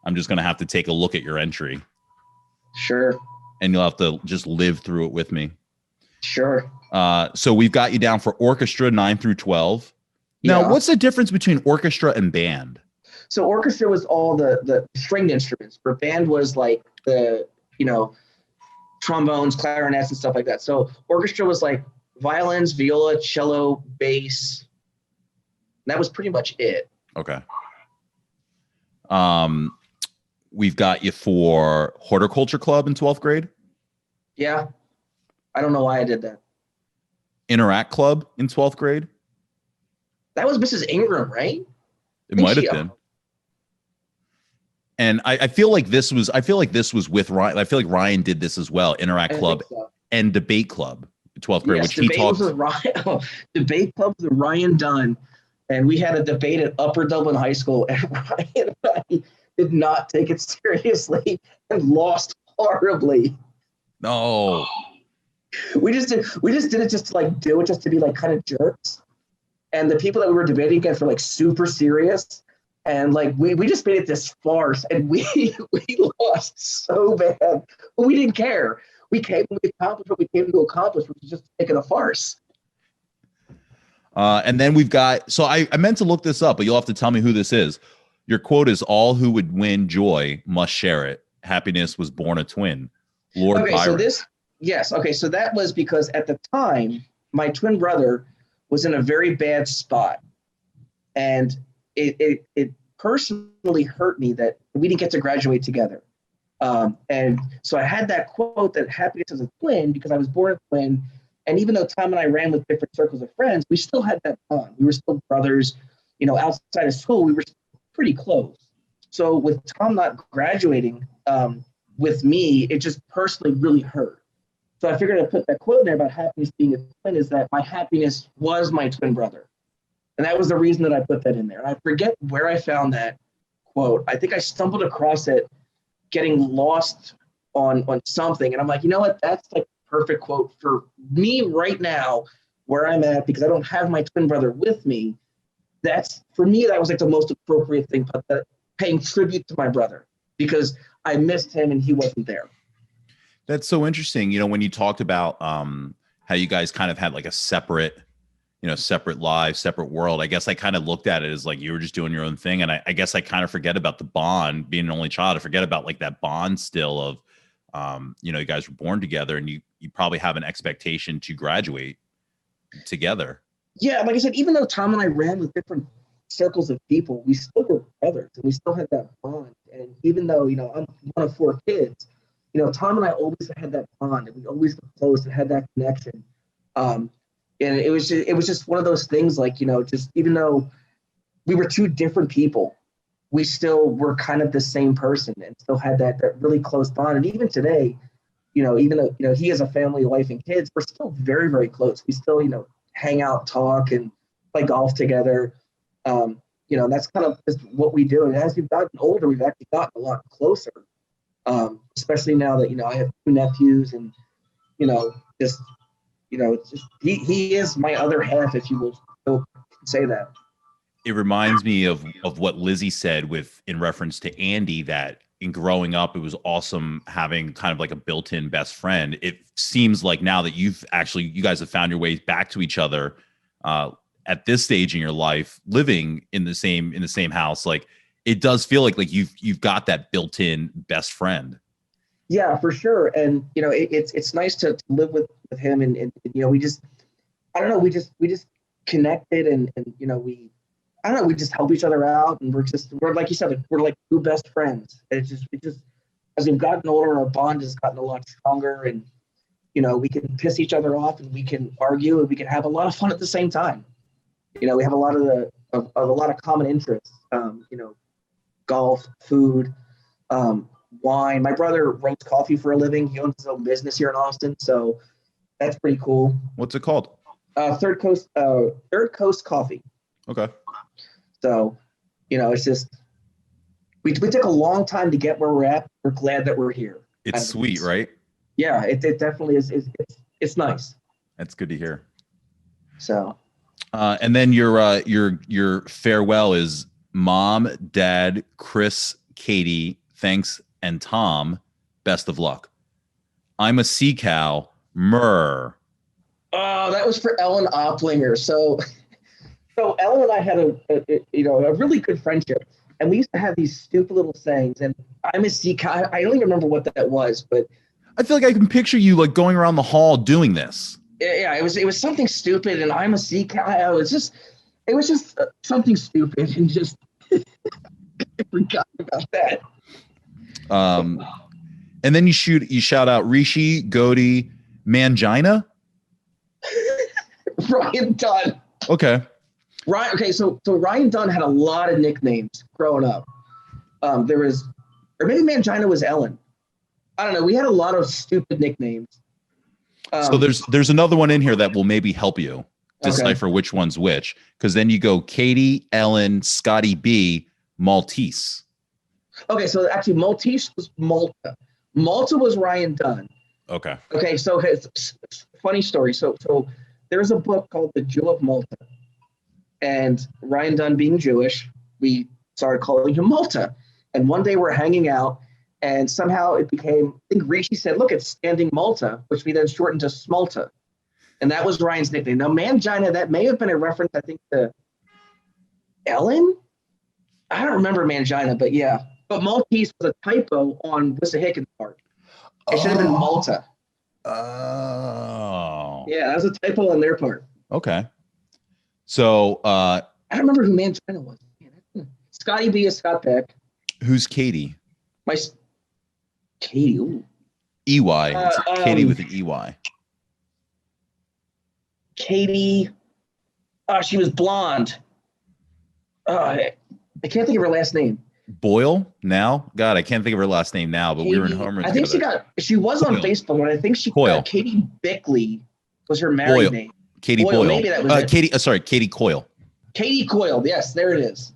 [SPEAKER 1] I'm just going to have to take a look at your entry.
[SPEAKER 2] Sure.
[SPEAKER 1] And you'll have to just live through it with me.
[SPEAKER 2] Sure.
[SPEAKER 1] So we've got you down for orchestra 9 through 12. Now, What's the difference between orchestra and band?
[SPEAKER 2] So orchestra was all the stringed instruments, but band was like the, trombones, clarinets, and stuff like that. So orchestra was like violins, viola, cello, bass. That was pretty much it.
[SPEAKER 1] Okay. We've got you for horticulture club in 12th grade.
[SPEAKER 2] Yeah. I don't know why I did that.
[SPEAKER 1] Interact club in 12th grade.
[SPEAKER 2] That was Mrs. Ingram, right?
[SPEAKER 1] It might have been. And I feel like this was with Ryan. I feel like Ryan did this as well. Interact club and debate club in 12th grade, which he talked.
[SPEAKER 2] Debate club with Ryan Dunn. And we had a debate at Upper Dublin High School, and Ryan and I did not take it seriously and lost horribly.
[SPEAKER 1] No.
[SPEAKER 2] We just did it just to like do it, just to be like kind of jerks. And the people that we were debating against were like super serious. And like we just made it this farce, and we lost so bad. But we didn't care. We accomplished what we came to accomplish, which is just making a farce.
[SPEAKER 1] And then we've got, so I meant to look this up, but you'll have to tell me who this is. Your quote is, "All who would win joy must share it. Happiness was born a twin." Lord Byron.
[SPEAKER 2] So that was because at the time, my twin brother was in a very bad spot. And it personally hurt me that we didn't get to graduate together. And so I had that quote that happiness is a twin because I was born a twin. And even though Tom and I ran with different circles of friends, we still had that bond. We were still brothers. Outside of school, we were pretty close. So with Tom not graduating with me, it just personally really hurt. So I figured I'd put that quote in there about happiness being a twin, is that my happiness was my twin brother. And that was the reason that I put that in there. And I forget where I found that quote. I think I stumbled across it getting lost on something. And I'm like, you know what? That's like perfect quote for me right now, where I'm at, because I don't have my twin brother with me. For me, that was like the most appropriate thing, but paying tribute to my brother, because I missed him and he wasn't there.
[SPEAKER 1] That's so interesting. When you talked about how you guys kind of had like a separate lives, separate world, I guess I kind of looked at it as like you were just doing your own thing. And I guess I kind of forget about the bond, being an only child. I forget about like that bond still of, you guys were born together, and you probably have an expectation to graduate together. Yeah.
[SPEAKER 2] Like I said, even though Tom and I ran with different circles of people, we still were brothers, and we still had that bond. And even though, I'm one of 4 kids, Tom and I always had that bond, and we always were close and had that connection. And it was just one of those things, like, just even though we were 2 different people, we still were kind of the same person and still had that really close bond. And even today, even though, he has a family, wife, and kids, we're still very, very close. We still, hang out, talk, and play golf together. And that's kind of just what we do. And as we've gotten older, we've actually gotten a lot closer. Especially now that, I have 2 nephews and, it's just, he is my other half, if you will say that.
[SPEAKER 1] It reminds me of what Lizzie said in reference to Andy, that in growing up, it was awesome having kind of like a built-in best friend. It seems like now that you guys have found your ways back to each other at this stage in your life, living in the same house, like it does feel like you've got that built-in best friend.
[SPEAKER 2] Yeah, for sure. And it's nice to live with him, and we just, I don't know, we just connected, and we, I don't know, we just help each other out, and we're like you said, we're like 2 best friends. And it's just as we've gotten older, our bond has gotten a lot stronger, and we can piss each other off, and we can argue, and we can have a lot of fun at the same time. We have a lot of a lot of common interests. Golf, food, wine. My brother roasts coffee for a living. He owns his own business here in Austin, so that's pretty cool.
[SPEAKER 1] What's it called?
[SPEAKER 2] Third Coast Coffee.
[SPEAKER 1] Okay.
[SPEAKER 2] So, it's just we took a long time to get where we're at. We're glad that we're here.
[SPEAKER 1] It's sweet, right?
[SPEAKER 2] Yeah, it definitely is. It's nice.
[SPEAKER 1] That's good to hear.
[SPEAKER 2] So,
[SPEAKER 1] and then your farewell is Mom, Dad, Chris, Katie, thanks, and Tom. Best of luck. I'm a sea cow. Myrrh.
[SPEAKER 2] Oh, that was for Ellen Oplinger. So Ellen and I had a really good friendship, and we used to have these stupid little sayings. And I'm a sea cow. I don't even remember what that was, but
[SPEAKER 1] I feel like I can picture you like going around the hall doing this.
[SPEAKER 2] Yeah, it was something stupid, and I'm a sea cow. It was just something stupid, and just I forgot about that.
[SPEAKER 1] And then you shout out Rishi, Godi, Mangina.
[SPEAKER 2] Ryan Dunn.
[SPEAKER 1] Okay.
[SPEAKER 2] So Ryan Dunn had a lot of nicknames growing up. There was, or maybe Mangina was Ellen. I don't know. We had a lot of stupid nicknames.
[SPEAKER 1] So there's another one in here that will maybe help you decipher which one's which, because then you go Katie, Ellen, Scotty B, Maltese.
[SPEAKER 2] Okay, so actually Maltese was Malta. Malta was Ryan Dunn.
[SPEAKER 1] Okay.
[SPEAKER 2] Okay, so it's funny story. So there's a book called The Jew of Malta, and Ryan Dunn being Jewish, we started calling him Malta. And one day we're hanging out, and somehow it became, I think Rishi said, look, it's Standing Malta, which we then shortened to Smalta. And that was Ryan's nickname. Now, Mangina, that may have been a reference, I think, to Ellen? I don't remember Mangina, but yeah. But Maltese was a typo on Wissahickon part. It should have been Malta.
[SPEAKER 1] Oh.
[SPEAKER 2] Yeah, that was a typo on their part.
[SPEAKER 1] Okay. So
[SPEAKER 2] I don't remember who Mangina was. Scotty B is Scott Peck.
[SPEAKER 1] Who's Katie?
[SPEAKER 2] Katie. Ooh.
[SPEAKER 1] EY. Katie with an EY.
[SPEAKER 2] Katie. She was blonde. I can't think of her last name.
[SPEAKER 1] Boyle now? God, I can't think of her last name now, but
[SPEAKER 2] Katie,
[SPEAKER 1] we were in homeroom.
[SPEAKER 2] I think she was on Facebook, and I think Katie Bickley was her married name.
[SPEAKER 1] Katie Boyle.
[SPEAKER 2] Maybe that was it.
[SPEAKER 1] Katie Coyle.
[SPEAKER 2] Katie Coyle. Yes, there it is.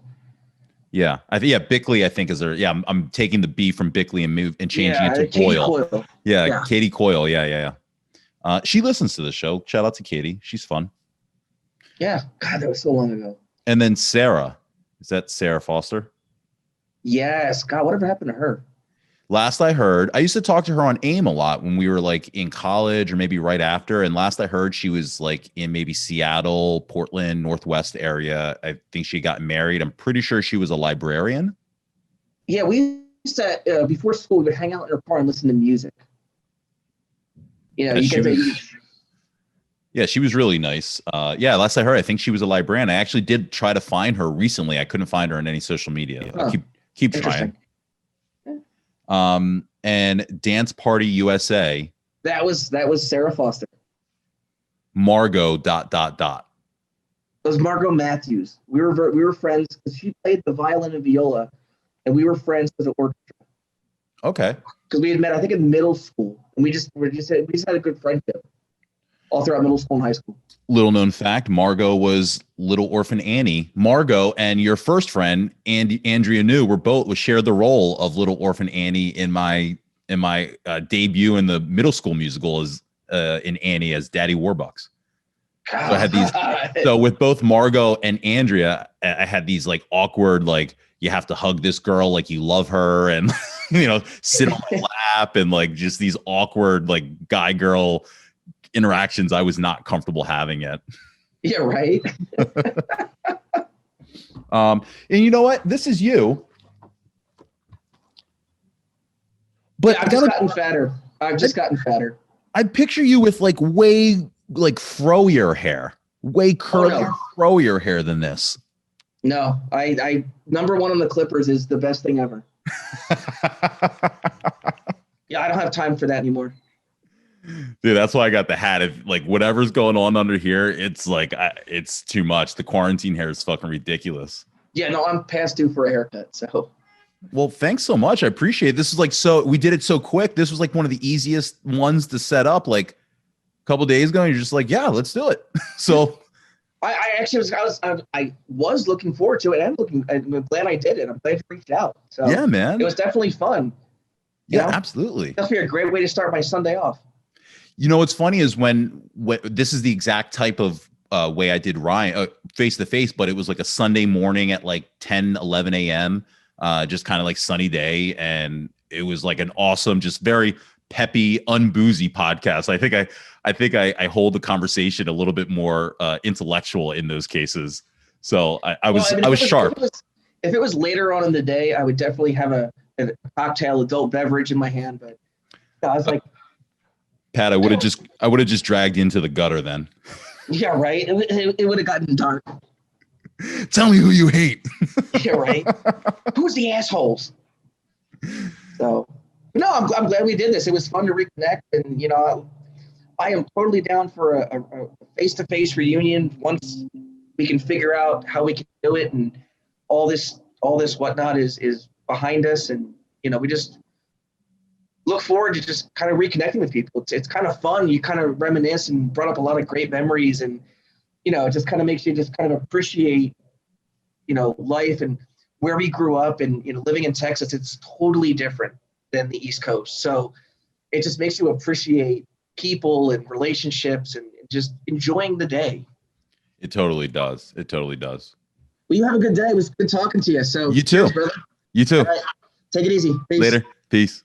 [SPEAKER 1] Yeah, Bickley, I think is her. Yeah, I'm taking the B from Bickley and changing it to
[SPEAKER 2] Katie
[SPEAKER 1] Boyle.
[SPEAKER 2] Coyle.
[SPEAKER 1] Yeah, Katie Coyle. Yeah. She listens to the show. Shout out to Katie. She's fun.
[SPEAKER 2] Yeah. God, that was so long ago.
[SPEAKER 1] And then Sarah. Is that Sarah Foster?
[SPEAKER 2] Yes. God, whatever happened to her?
[SPEAKER 1] Last I heard, I used to talk to her on AIM a lot when we were like in college or maybe right after. And last I heard, she was like in maybe Seattle, Portland, Northwest area. I think she got married. I'm pretty sure she was a librarian.
[SPEAKER 2] Yeah, we used to, before school, we would hang out in her car and listen to music. Yeah,
[SPEAKER 1] she was really nice. Last I heard, I think she was a librarian. I actually did try to find her recently. I couldn't find her on any social media.
[SPEAKER 2] Oh,
[SPEAKER 1] keep trying. And Dance Party USA.
[SPEAKER 2] That was Sarah Foster.
[SPEAKER 1] Margot ... It
[SPEAKER 2] was Margot Matthews. We were friends because she played the violin and viola, and we were friends with the orchestra.
[SPEAKER 1] Okay.
[SPEAKER 2] Because we had met, I think, in middle school. and we just had a good friendship all throughout middle school and high school.
[SPEAKER 1] Little known fact, Margot was Little Orphan Annie. Margot and your first friend, Andrea New, shared the role of Little Orphan Annie in my debut in the middle school musical as in Annie as Daddy Warbucks. So I had these. So with both Margot and Andrea, I had these like awkward, like you have to hug this girl like you love her, and sit on my lap, and like just these awkward like guy girl interactions I was not comfortable having yet.
[SPEAKER 2] Yeah, right.
[SPEAKER 1] And you know what? This is you. But
[SPEAKER 2] yeah, I've just gotten fatter.
[SPEAKER 1] I picture you with like way like froier hair, way curlier, froier hair than this.
[SPEAKER 2] No, I number one on the Clippers is the best thing ever. Yeah, I don't have time for that anymore.
[SPEAKER 1] Dude, that's why I got the hat. If like whatever's going on under here, it's like it's too much. The quarantine hair is fucking ridiculous.
[SPEAKER 2] Yeah, no, I'm past due for a haircut. So,
[SPEAKER 1] well, thanks so much. I appreciate it. This is like we did it so quick. This was like one of the easiest ones to set up. Like a couple days ago, and you're just like, yeah, let's do it. So,
[SPEAKER 2] I was looking forward to it. I'm glad I did it. I'm glad you reached out. So
[SPEAKER 1] yeah, man,
[SPEAKER 2] it was definitely fun.
[SPEAKER 1] Yeah, absolutely.
[SPEAKER 2] That'll be a great way to start my Sunday off.
[SPEAKER 1] What's funny is when this is the exact type of way I did Ryan face to face, but it was like a Sunday morning at like 10, 11 a.m. Just kind of like sunny day. And it was like an awesome, just very peppy, unboozy podcast. I think I hold the conversation a little bit more intellectual in those cases. So I was sharp.
[SPEAKER 2] If it was later on in the day, I would definitely have a cocktail, adult beverage in my hand. But I was like,
[SPEAKER 1] Pat, I would have just dragged you into the gutter then.
[SPEAKER 2] Yeah, right. It would have gotten dark.
[SPEAKER 1] Tell me who you hate.
[SPEAKER 2] Yeah, right. Who's the assholes? So, no, I'm glad we did this. It was fun to reconnect, and I am totally down for a face-to-face reunion once we can figure out how we can do it, and all this whatnot is behind us, and we just look forward to just kind of reconnecting with people. It's kind of fun. You kind of reminisce and brought up a lot of great memories, and it just kind of makes you just kind of appreciate life and where we grew up, and living in Texas. It's totally different than the East Coast, so it just makes you appreciate people and relationships and just enjoying the day.
[SPEAKER 1] It totally does. Well,
[SPEAKER 2] you have a good day. It was good talking to you. So
[SPEAKER 1] you too.
[SPEAKER 2] cheers, brother.
[SPEAKER 1] You too.
[SPEAKER 2] All right. Take it easy. Peace.
[SPEAKER 1] Later. Peace.